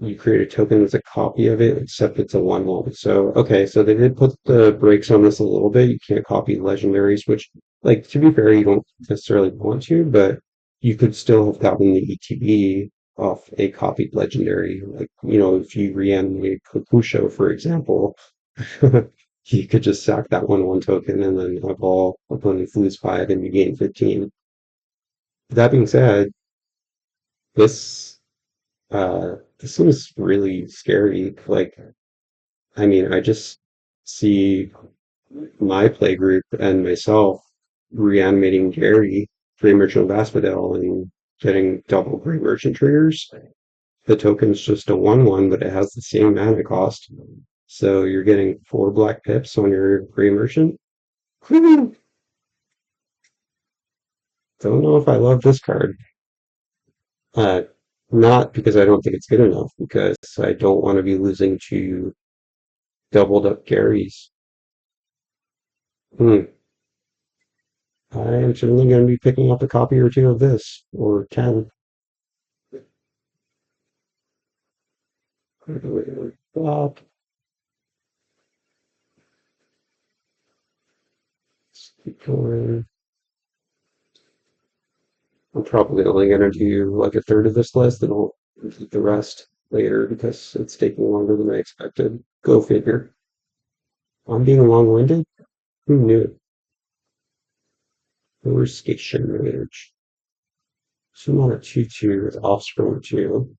you create a token that's a copy of it, except it's a 1/1. So, okay, so they did put the brakes on this a little bit. You can't copy legendaries, which, like, to be fair, you don't necessarily want to, but you could still have gotten the ETB off a copied legendary. Like, if you reanimate Kokusho, for example, you could just sack that 1/1 token and then have all opponents lose 5 and you gain 15. That being said, this this one's really scary. Like, I mean, I just see my play group and myself reanimating Gary, Grey Merchant of Asphodel, and getting double Grey Merchant triggers. The token's just a 1/1, but it has the same mana cost. So you're getting 4 black pips on your Grey Merchant. Don't know if I love this card. Uh, Not because I don't think it's good enough, because I don't want to be losing to doubled up Garys. Hmm. I'm certainly going to be picking up a copy or two of this, or 10. Up. Keep going. I'm probably only going to do like a third of this list, and I'll keep the rest later because it's taking longer than I expected. Go figure. I'm being long-winded? Who knew? Overstation Rage. Summon a 2/2 with Offspring 2.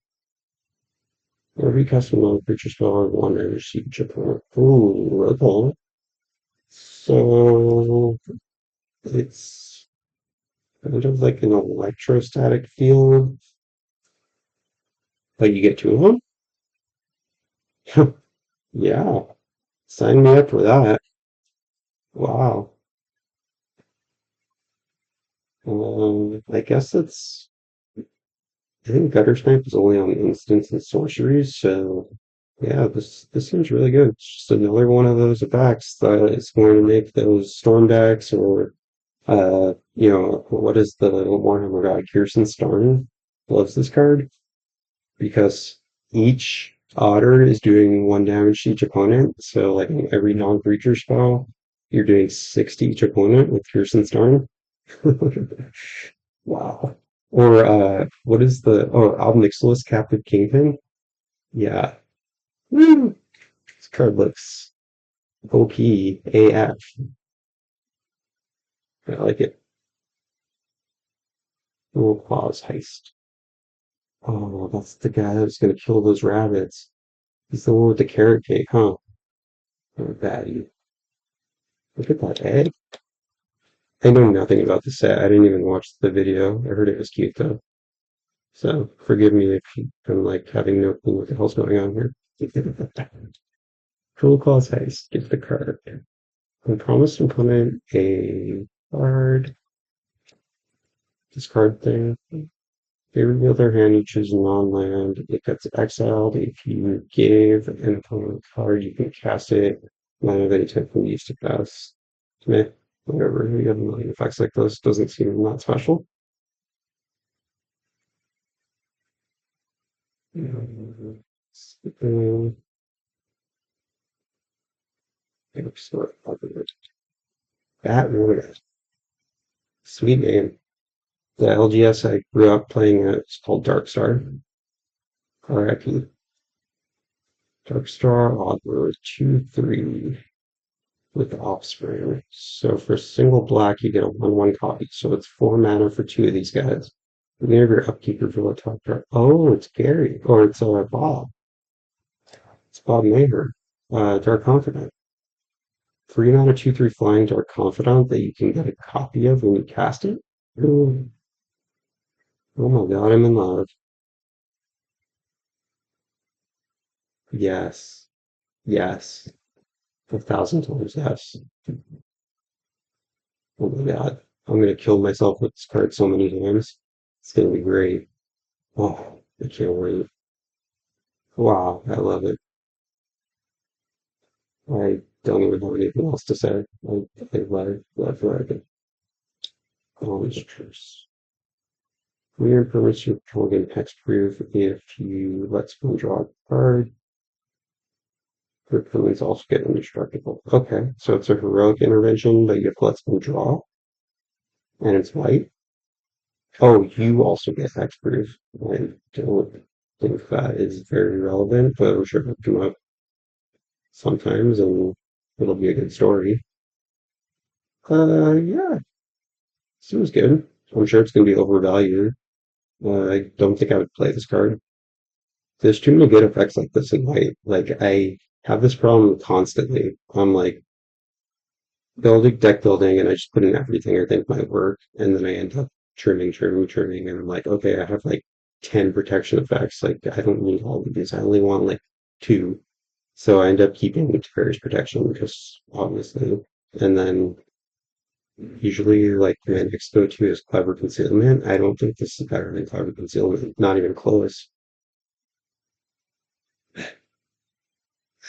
Every custom mode creature spell on one and receive Japan. Ooh, okay. So it's kind of like an electrostatic field, but you get 2 of them? Yeah, sign me up for that. Wow. I guess I think Gutter Snipe is only on instants and sorceries, so yeah, this seems really good. It's just another one of those effects that is going to make those storm decks or what is the Warhammer god? Kirsten Starn loves this card because each otter is doing 1 damage to each opponent. So like every non-creature spell You're doing 6 to each opponent with Pearson Storm? Wow. Or what is the Obnixilis Captive Kingpin? Yeah. Woo! This card looks OP AF. I like it. Little Claws Heist. Oh, that's the guy that's gonna kill those rabbits. He's the one with the carrot cake, huh? Or baddie. Look at that egg. I know nothing about the set. I didn't even watch the video. I heard it was cute though. So forgive me if I'm like having no clue what the hell's going on here. Cruel Claws Heist. Give the card. I promised to implement a card. Discard thing. They reveal their hand, you choose non-land. It gets exiled. If you gave an opponent a card, you can cast it. None of any type from used to pass. Meh. Whatever. We have a million effects like this. Doesn't seem that special. Batman. Sweet name. The LGS I grew up playing it's called Dark Star. RIP. Dark Star Oddworld 2/3 with Offspring. So for single black you get a 1/1 copy. So it's 4 mana for 2 of these guys. The name of your upkeep reveal a top card. Oh, it's Gary. Or it's Bob. It's Bob Maher. Dark Confidant. 3 mana 2/3 flying Dark Confidant that you can get a copy of when you cast it. Ooh. Oh my god, I'm in love. Yes. Yes. 1,000 times yes. Oh my god. I'm gonna kill myself with this card so many times. It's gonna be great. Oh, I can't wait. Wow, I love it. I don't even have anything else to say. I love Dragon. College Curse. Weird permits you can get hexproof if you let someone draw a card. Your permits also get indestructible. Okay, so it's a heroic intervention, but you have to let someone draw, and it's white. Oh, you also get hexproof. I don't think that is very relevant, but I'm sure it'll come up sometimes, and it'll be a good story. Yeah, seems good. I'm sure it's going to be overvalued. I don't think I would play this card. There's too many good effects like this in white. Like, I have this problem constantly. I'm like building deck building, and I just put in everything I think might work, and then I end up trimming, and I'm like, okay, I have like 10 protection effects. Like, I don't need all of these. I only want like 2. So I end up keeping Terra's protection because obviously, and then usually like my next go-to is clever concealment. I don't think this is better than clever concealment. Not even close.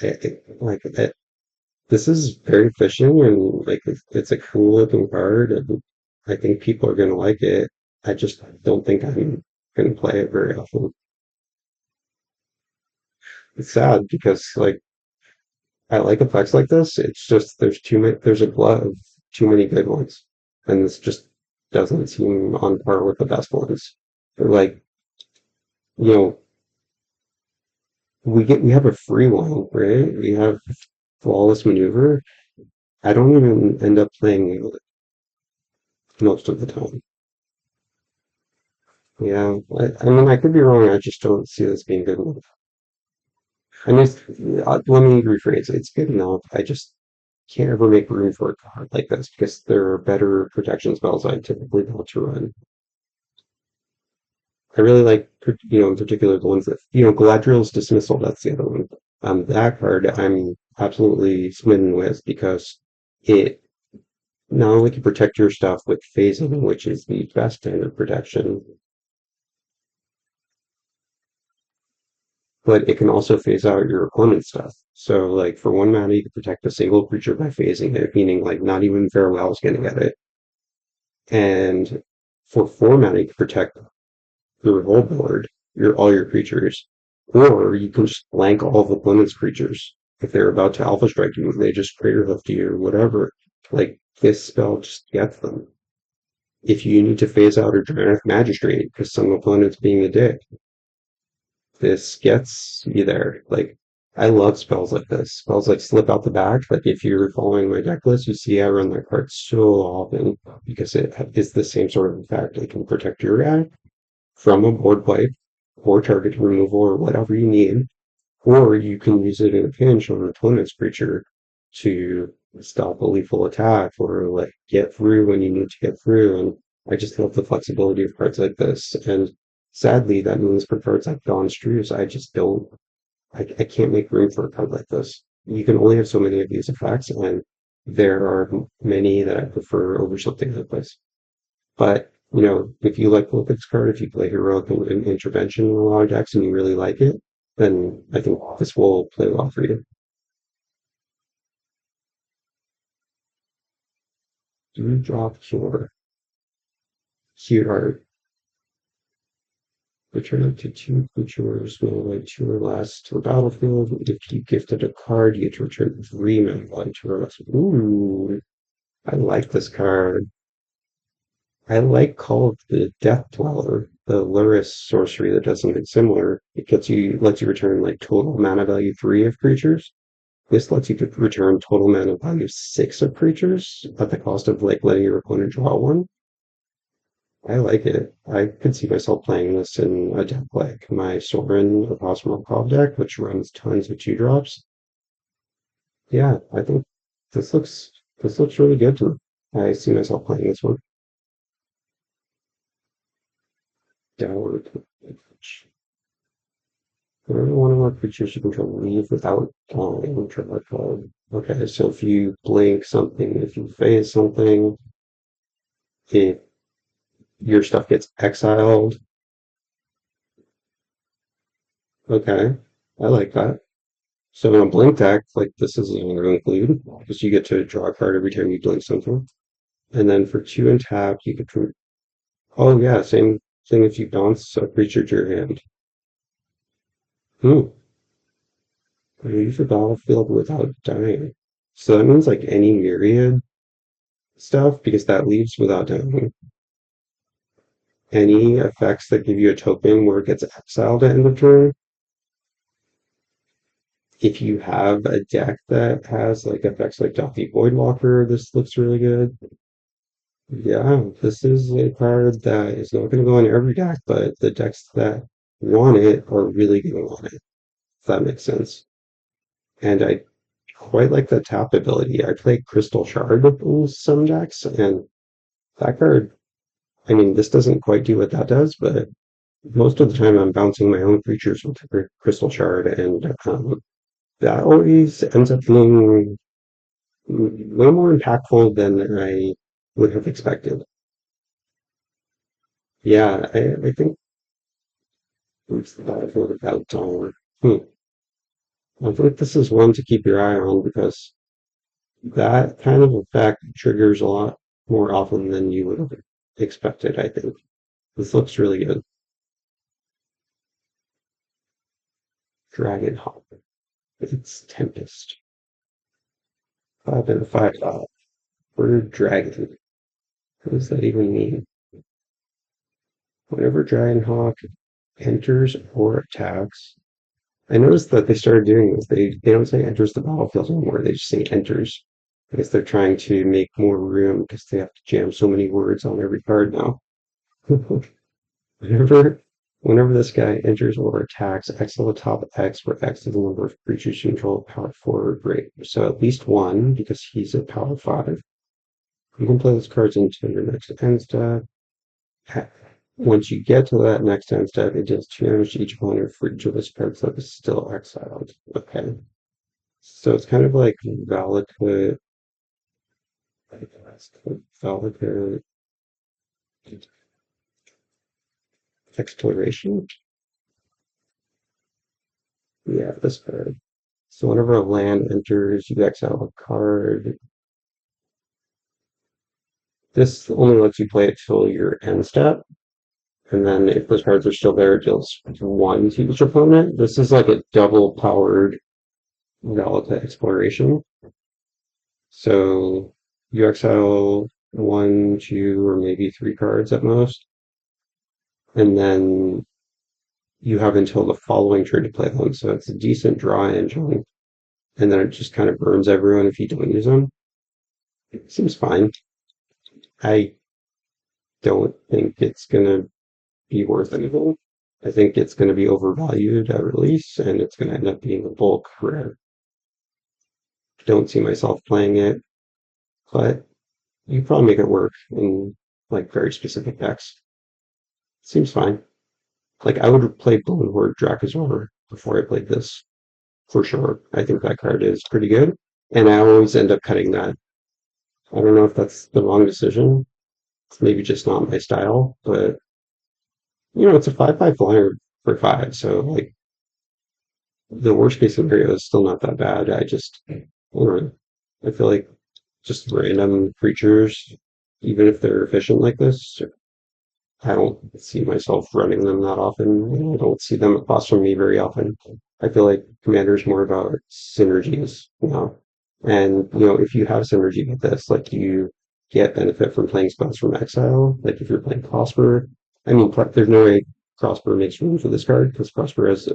Like it, this is very fishing and like it's a cool looking card and I think people are gonna like it. I just don't think I'm gonna play it very often. It's sad because like I like effects like this. It's just there's too many. There's a glut of too many good ones, and this just doesn't seem on par with the best ones. They're like you know we have a free one, right? We have flawless maneuver. I don't even end up playing it most of the time. Yeah, I mean I could be wrong. I just don't see this being good enough. I mean, let me rephrase it. It's good enough. I just can't ever make room for a card like this because there are better protection spells I typically want to run. I really like, in particular the ones that, Galadriel's Dismissal, that's the other one. That card I'm absolutely smitten with because it not only can protect your stuff with phasing, which is the best kind of protection, but it can also phase out your opponent's stuff. So, like, for 1 mana, you can protect a single creature by phasing it, meaning, like, not even Farewell is going to get it. And for 4 mana, you can protect your whole board, all your creatures, or you can just blank all of the opponent's creatures. If they're about to Alpha Strike you, they just Crater Lift you or whatever. Like, this spell just gets them. If you need to phase out or Dramatic Magistrate because some opponent's being a dick, this gets you there. Like, I love spells like this. Spells like Slip Out the Back. Like, if you're following my deck list, you see I run that card so often because it is the same sort of effect. It can protect your guy from a board wipe or target removal or whatever you need, or you can use it in a pinch on an opponent's creature to stop a lethal attack or like get through when you need to get through. And I just love the flexibility of cards like this. And sadly, that means for cards like Dawn Struce, I just don't, I can't make room for a card like this. You can only have so many of these effects, and there are many that I prefer over something like this. But, if you like Olympics card, if you play Heroic and Intervention in a lot of decks and you really like it, then I think this will play well for you. Do drop cure. Cute art. Return up to two creatures, like two or less to a battlefield. If you gifted a card, you get to return three mana two or less. Ooh, I like this card. I like Call of the Death Dweller, the Luris sorcery that does something similar. It lets you return like total mana value three of creatures. This lets you return total mana value six of creatures at the cost of like letting your opponent draw one. I like it. I could see myself playing this in a deck like my Sorin Apostle deck, which runs tons of two drops. Yeah, I think this looks really good to me. I see myself playing this one. Downward. One or more creatures you control leave without drawing a card. Okay, so if you blink something, if you phase something, if your stuff gets exiled. Okay, I like that. So in a blink deck, like this is going to include, because you get to draw a card every time you blink something. And then for two and tap, you could. Oh yeah, same thing if you bounce a creature to your hand. Hmm. Leave the battlefield without dying. So that means like any myriad stuff, because that leaves without dying. Any effects that give you a token where it gets exiled at end of turn. If you have a deck that has like effects like Delphi Voidwalker, this looks really good. Yeah, this is a card that is not going to go in every deck, but the decks that want it are really going to want it, if that makes sense. And I quite like the tap ability. I play Crystal Shard in some decks, and that card, I mean, this doesn't quite do what that does, but most of the time I'm bouncing my own creatures with Crystal Shard, and that always ends up being a little more impactful than I would have expected. Yeah, I think it's the battlefield about Dollar. I think this is one to keep your eye on because that kind of effect triggers a lot more often than you would have expected, I think. This looks really good. Dragon Hawk. It's Tempest. 5 and 5. Word dragon. What does that even mean? Whenever Dragonhawk enters or attacks, I noticed that they started doing this. They don't say enters the battlefield anymore. They just say enters. I guess they're trying to make more room because they have to jam so many words on every card now. whenever whenever this guy enters or attacks, exile the top X, where X is the number of creatures you control power 4 or greater. So at least one, because he's at power 5. You can play those cards into your next end step. Once you get to that next end step, it deals 2 damage to each opponent for each of its cards that is still exiled. Okay. So it's kind of like Valakut, Valakut Exploration. Yeah, this card. So whenever a land enters, you exile a card. This only lets you play it till your end step. And then if those cards are still there, it deals 1 to each opponent. This is like a double powered Valakut Exploration. So You exile one, two, or maybe three cards at most, and then you have until the following turn to play them. So it's a decent draw engine, and then it just kind of burns everyone if you don't use them. It seems fine. I don't think it's gonna be worth anything. I think it's going to be overvalued at release, and it's going to end up being a bulk rare. Don't see myself playing it, but you probably make it work in like very specific decks. Seems fine. Like I would play Bloomburrow Dracosaur before I played this for sure. I think that card is pretty good, and I always end up cutting that. I don't know if that's the wrong decision. It's maybe just not my style, but it's a 5/5 flyer for five, so like the worst case scenario is still not that bad. I don't know. I feel like just random creatures, even if they're efficient like this, I don't see myself running them that often. I don't see them across from me very often. I feel like Commander is more about synergies now. And, if you have synergy with this, like you get benefit from playing spells from exile, like if you're playing Prosper, I mean, there's no way Prosper makes room for this card because Prosper has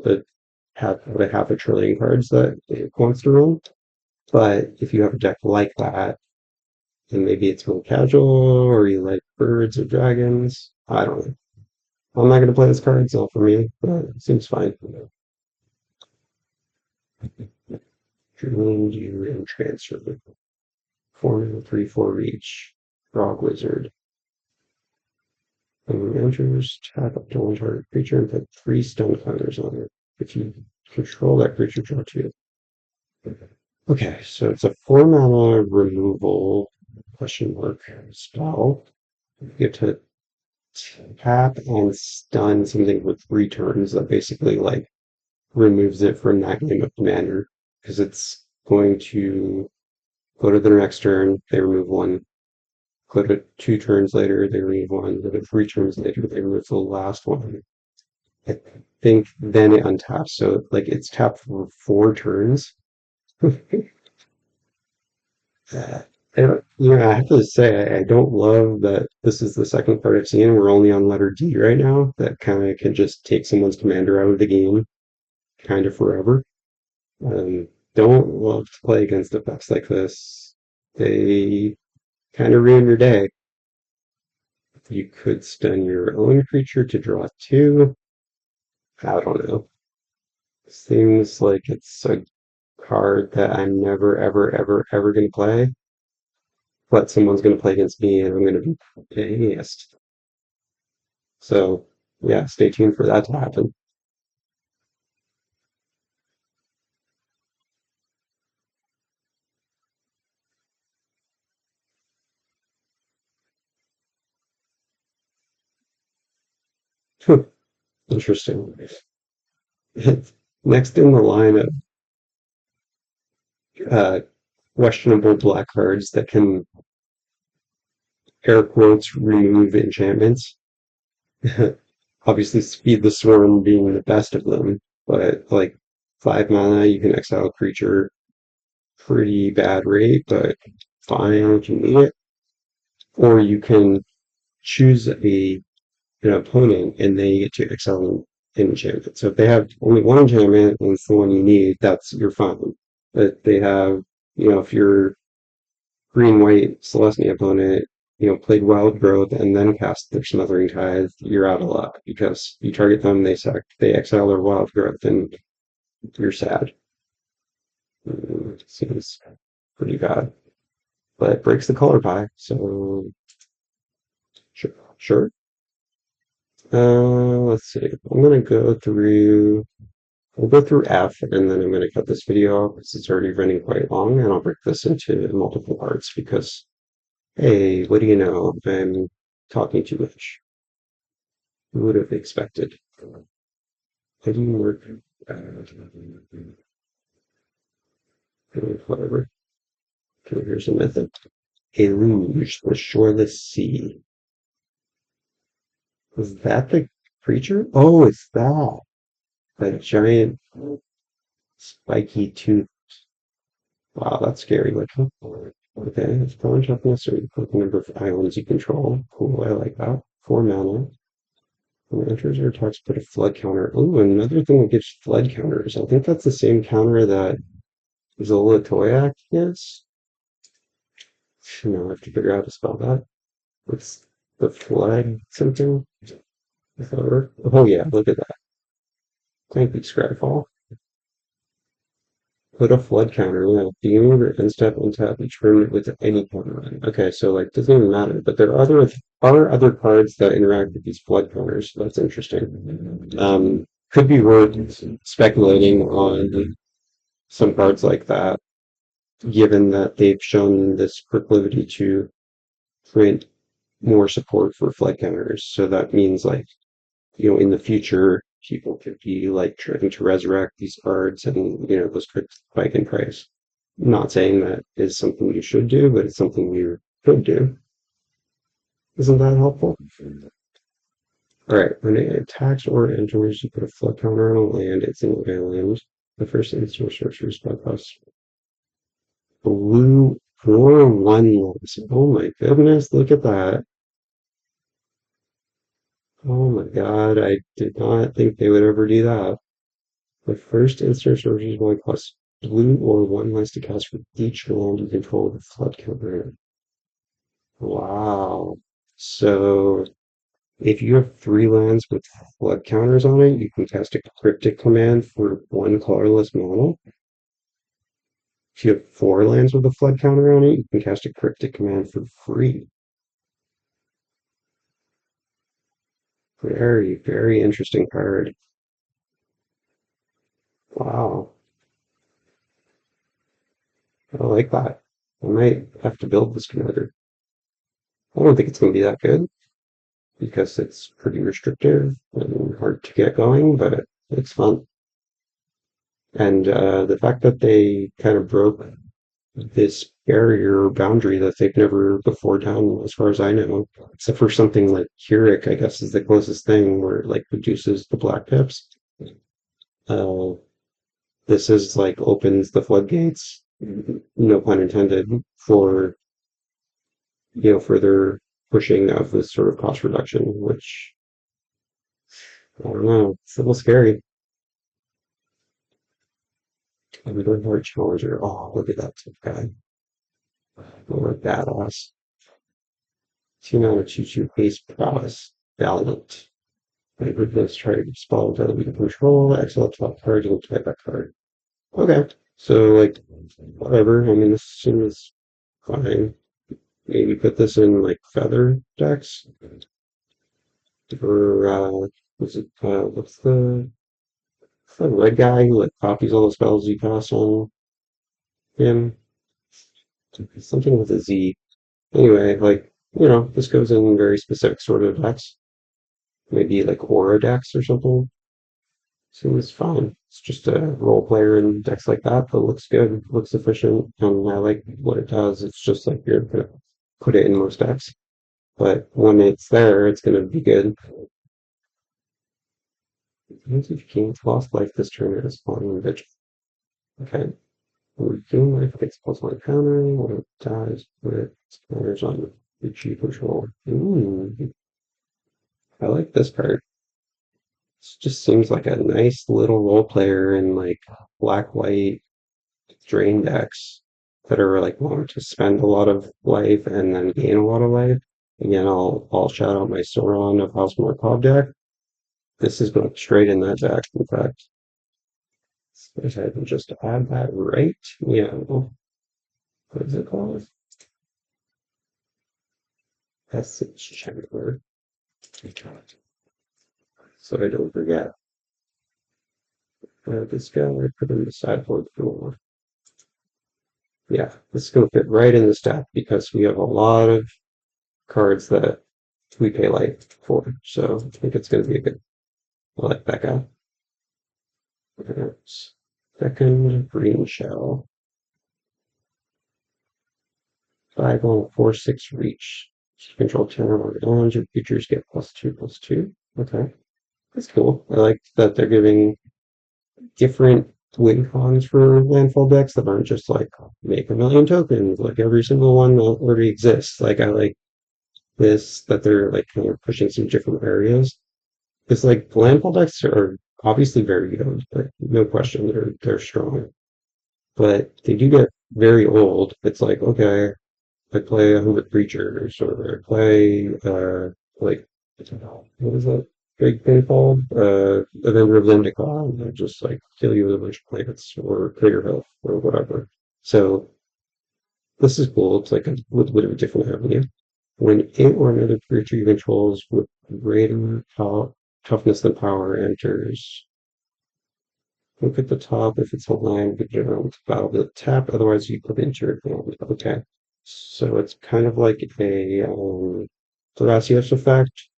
half a trillion cards that it wants to run. But if you have a deck like that, and maybe it's more casual, or you like birds or dragons, I don't know. I'm not going to play this card, it's not for me, but it seems fine. Dream you and transfer. 4/3/4 reach. Frog wizard. When it enters, tap up to one target creature and put 3 stun counters on it. If you control that creature, draw 2. Okay, so it's a 4 mana removal question mark spell. You get to tap and stun something for 3 turns that basically like removes it from that game of commander because it's going to go to their next turn, they remove one. Go to 2 turns later, they remove one. Go to 3 turns later, they remove the last one. I think then it untaps. So like it's tapped for 4 turns. I have to say, I don't love that this is the second card I've seen. We're only on letter D right now. That kind of can just take someone's commander out of the game kind of forever. Don't love to play against effects like this. They kind of ruin your day. You could stun your own creature to draw 2. I don't know. Seems like it's a card that I'm never, ever, ever, ever going to play. But someone's going to play against me and I'm going to be pissed. So, yeah, stay tuned for that to happen. Interesting. Next in the line of uh, questionable black cards that can air quotes remove enchantments. Obviously, Speed the Storm being the best of them, but like 5 mana, you can exile a creature, pretty bad rate, but fine if you need it. Or you can choose an opponent and they get to exile an enchantment. So if they have only one enchantment and it's the one you need, that's you're fine. But they have, if you're green white Celestia opponent, played Wild Growth and then cast their Smothering Tithe, you're out of luck because you target them, they exile their Wild Growth, and you're sad. Seems pretty bad, but it breaks the color pie. So sure, sure. Let's see. I'm gonna go through. We'll go through F, and then I'm gonna cut this video off because it's already running quite long, and I'll break this into multiple parts because, hey, what do you know? I'm talking too much. Who would have expected? How do you work? Whatever. Okay, here's a method. A luge, the shoreless sea. Was that the creature? Oh, it's that. That giant spiky tooth. Wow, that's scary looking. Okay, it's pawn toughness or equal to the number of islands you control. Cool, I like that. 4 mana. When it enters or attacks, put a flood counter. Oh, another thing that gives flood counters. I think that's the same counter that Zola Toyak is. Now I have to figure out how to spell that. What's the flood something? Oh yeah, look at that. Thank you, Scryfall. Put a flood counter. Yeah, being able to end step, untap each permanent with any counter on it. Okay, so like doesn't even matter. But there are other cards that interact with these flood counters. So that's interesting. Could be worth speculating on some cards like that, given that they've shown this proclivity to print more support for flood counters. So that means like in the future, people could be like trying to resurrect these cards and, those could spike in price. I'm not saying that is something you should do, but it's something you could do. Isn't that helpful? All right, when it attacks or enters, you put a flood counter on a land, it's an land. The first instant sorcery spell costs blue for 1 loss. Oh my goodness, look at that. Oh my god, I did not think they would ever do that. The first instant sorcery spell costs blue or 1 less to cast for each land you control with a flood counter. Wow. So if you have 3 lands with flood counters on it, you can cast a cryptic command for 1 colorless mana. If you have 4 lands with a flood counter on it, you can cast a cryptic command for free. Very, very interesting card. Wow. I like that. I might have to build this commander. I don't think it's going to be that good because it's pretty restrictive and hard to get going, but it's fun. And the fact that they kind of broke this barrier boundary that they've never before done, as far as I know, except for something like Keurig, I guess is the closest thing where it like reduces the black pips. Uh, this is like opens the floodgates, no pun intended, for further pushing of this sort of cost reduction, which I don't know, it's a little scary. I'm going for a challenger. Oh, look at that guy. What a badass. 2 mana 2/2 base prowess. Valiant. Let's try to spell BLB to control. Exile top card and type that card. Okay. So like whatever. I mean this seems fine. Maybe put this in like feather decks. Or what's the red guy who like copies all the spells you cast on him? Something with a Z. Anyway, like, this goes in very specific sort of decks. Maybe like aura decks or something. So it's fine. It's just a role player in decks like that, but looks good, looks efficient, and I like what it does. It's just like you're gonna put it in most decks. But when it's there, it's gonna be good. Once if King's lost life this turn, it is falling vigil. Okay. When King life gets +1 counter, when it dies, put it counters on the G control. I like this card. This just seems like a nice little role player in like black white drain decks that are like wanting to spend a lot of life and then gain a lot of life. Again, I'll shout out my Sauron of House Markov deck. This is going straight in that deck. In fact, let's go ahead and just add that right. Yeah, what is it called? Passage chamber. So I don't forget. This guy I put in the sideboard for. Yeah, this is going to fit right in the stack because we have a lot of cards that we pay light for. So I think it's going to be a good. I like that guy. Second green shell. 5 on 4/6 reach. Control 10 or more your creatures get +2/+2. Okay. That's cool. I like that they're giving different win cons for landfall decks that aren't just like make a million tokens, like every single one that already exists. Like I like this that they're like kind of pushing some different areas. It's like landfall decks are obviously very good, but no question they're strong. But they do get very old. It's like, okay, I play 100 creatures, or I play like what is that big thing called? Avenger of Zendikar, and I just like kill you with a bunch of plants or clear health or whatever. So this is cool. It's like a little bit of a different avenue. When it or another creature you controls with greater toughness than power enters, look at the top. If it's a land, you don't battle the tap. Otherwise, you put it into your hand. Okay. So it's kind of like a Thrasios effect.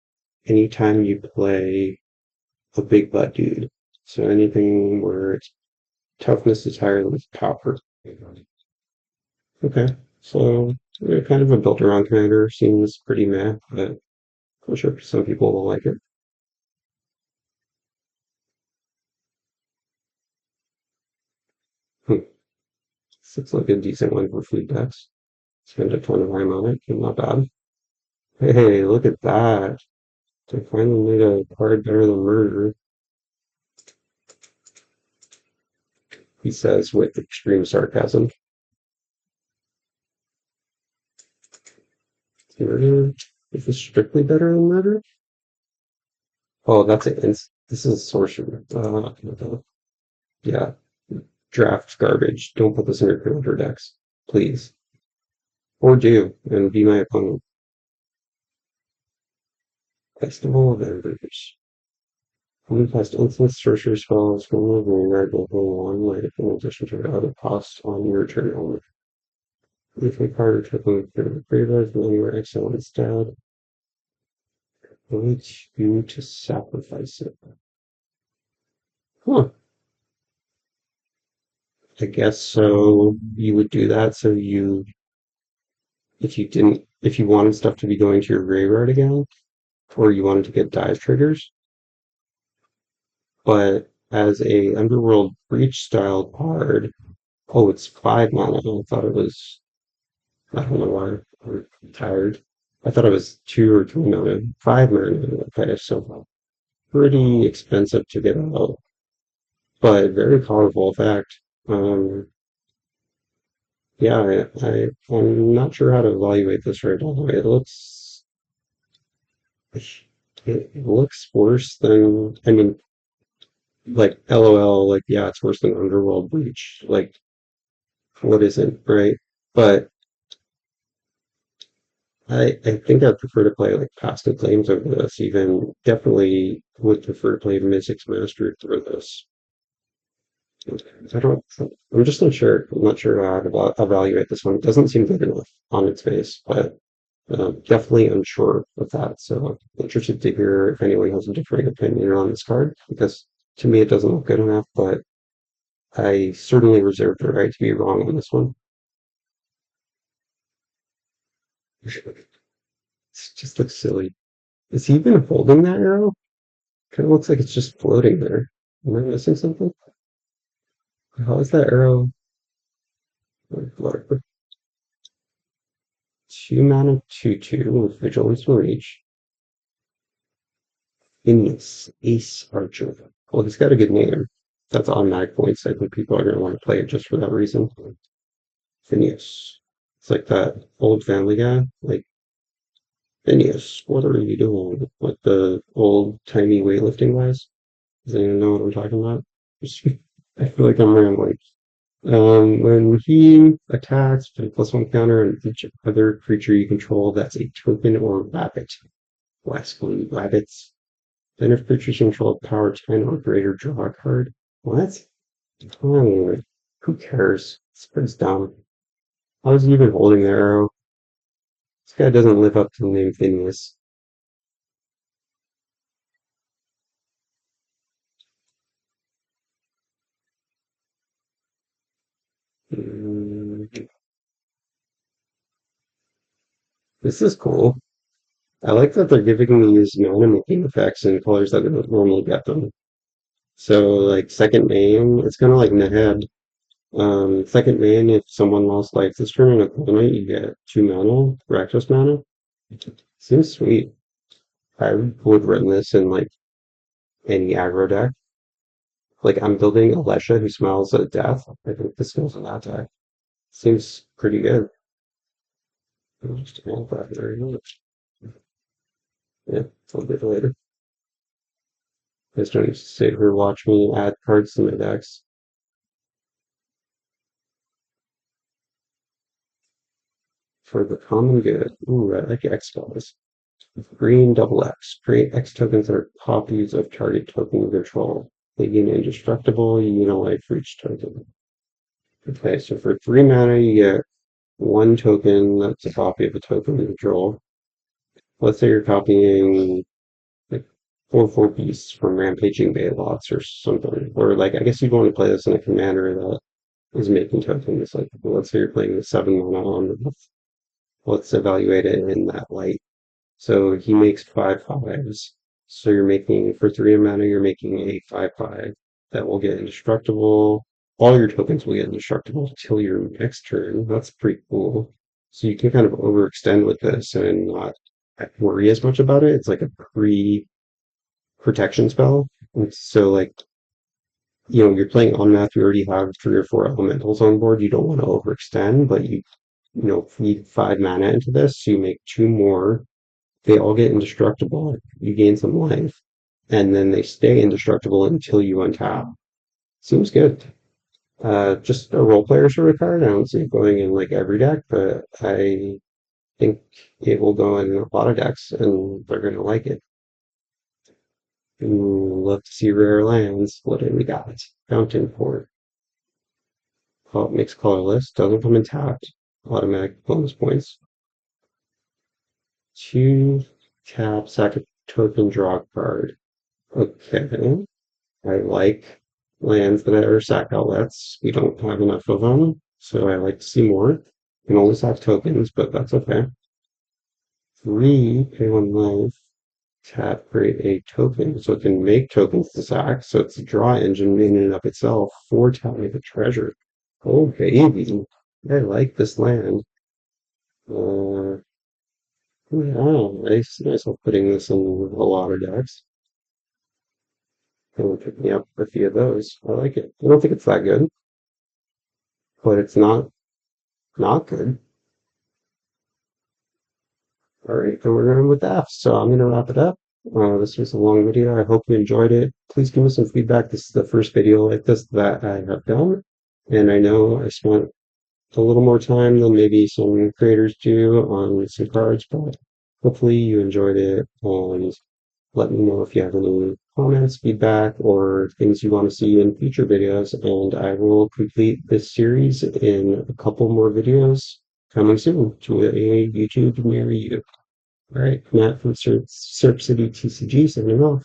Anytime you play a big butt dude. So anything where its toughness is higher than its power. Okay. So kind of a built around commander. Seems pretty meh, but I'm sure some people will like it. Hmm. Looks like a decent one for food decks. Spend a ton of time on it. Not bad. Hey, look at that. They finally made a card better than murder, he says with extreme sarcasm. Murder? Is this strictly better than murder? Oh, that's it. This is sorcery. Yeah. Draft garbage. Don't put this in your commander decks. Please. Or do, and be my opponent. Festival of Embers. Only cast instant sorcery spells from the graveyard will go one life in addition to the other costs on your turn only. If a card or token from the graveyard from anywhere exile instead, need you to sacrifice it. Huh. I guess so. You would do that so if you wanted stuff to be going to your graveyard again, or you wanted to get dive triggers, but as a Underworld Breach style card, oh, it's 5 mana. I thought it was, I don't know why I'm tired. I thought it was 2 or 3 mana. 5 mana. Okay, so pretty expensive to get out, but very powerful effect. Um, yeah, I'm not sure how to evaluate this right now. It looks worse than, I mean, like LOL, like yeah, it's worse than Underworld Breach. Like what isn't, right? But I think I'd prefer to play like Past the Claims over this. Even definitely would prefer to play Mythic's Mastery through this. I don't. I'm just not sure. I'm not sure how to evaluate this one. It doesn't seem good enough on its face, but definitely unsure of that. So interested to hear if anyone has a differing opinion on this card because to me it doesn't look good enough. But I certainly reserve the right to be wrong on this one. It just looks silly. Is he even holding that arrow? Kind of looks like it's just floating there. Am I missing something? How is that arrow? Whatever. 2 mana, 2/2 with Vigilance and Reach. Phineas, Ace Archer. Well, he's got a good name. That's automatic points. I think people are going to want to play it just for that reason. Phineas. It's like that old family guy. Like, Phineas, what are you doing? Like the old timey weightlifting guys. Does anyone know what I'm talking about? I feel like I'm rambling. When he attacks, put a +1 counter on each other creature you control that's a token or rabbit. Blasphemy rabbits. Then if creatures control power 10 or greater, draw a card. What? Oh, who cares? This card's dumb. How is he even holding the arrow? This guy doesn't live up to the name Phineas. Mm, this is cool. I like that they're giving these mana making effects in colors that don't normally get them. So like second main, it's kind of like in the head. Second main, if someone lost like this turn in a opponent, you get 2 mana, Rakdos mana. Seems sweet. I would run this in like any aggro deck. Like I'm building Alesha who smells at death. I think this goes in that deck. Seems pretty good. I'll just add that very much. Yeah, I'll get it later. I just don't need to sit here watch me add cards to my decks. For the common good. Ooh, I like X spells. Green double X. Create X tokens that are copies of target token you control. They gain indestructible, you gain a life for each token. Okay, so for 3 mana you get one token that's a copy of a token you control. Let's say you're copying like 4/4 beasts from Rampaging Baylots or something. Or like I guess you'd want to play this in a commander that is making tokens. Like let's say you're playing the 7 mana on let's evaluate it in that light. So he makes 5/5s. So you're making for 3 mana, you're making a 5/5 that will get indestructible. All your tokens will get indestructible till your next turn. That's pretty cool. So you can kind of overextend with this and not worry as much about it. It's like a pre-protection spell. And so like you're playing on math, you already have 3 or 4 elementals on board. You don't want to overextend, but you feed 5 mana into this, so you make 2 more. They all get indestructible. You gain some life, and then they stay indestructible until you untap. Seems good. Just a role player sort of card. I don't see it going in like every deck, but I think it will go in a lot of decks, and they're going to like it. Love to see rare lands. What do we got? Fountain Port. Oh, makes colorless. Doesn't come in tapped. Automatic bonus points. 2 tap, sack a token, draw a card. Okay. I like lands that are sack outlets. We don't have enough of them, so I like to see more. You can always have tokens, but that's okay. 3, pay 1 life, tap, create a token, so it can make tokens to sack. So it's a draw engine in and of itself. 4, tap, make a treasure. Oh baby, I like this land. Yeah, I see myself putting this in a lot of decks. It would pick me up a few of those. I like it. I don't think it's that good, but it's not good. All right, then we're going with that. So I'm going to wrap it up. This was a long video. I hope you enjoyed it. Please give me some feedback. This is the first video like this that I have done, and I know I spent a little more time than maybe some creators do on some cards, but hopefully you enjoyed it. And let me know if you have any comments, feedback, or things you want to see in future videos, and I will complete this series in a couple more videos coming soon to a YouTube near you. All right, Matt from Surf City TCG signing off.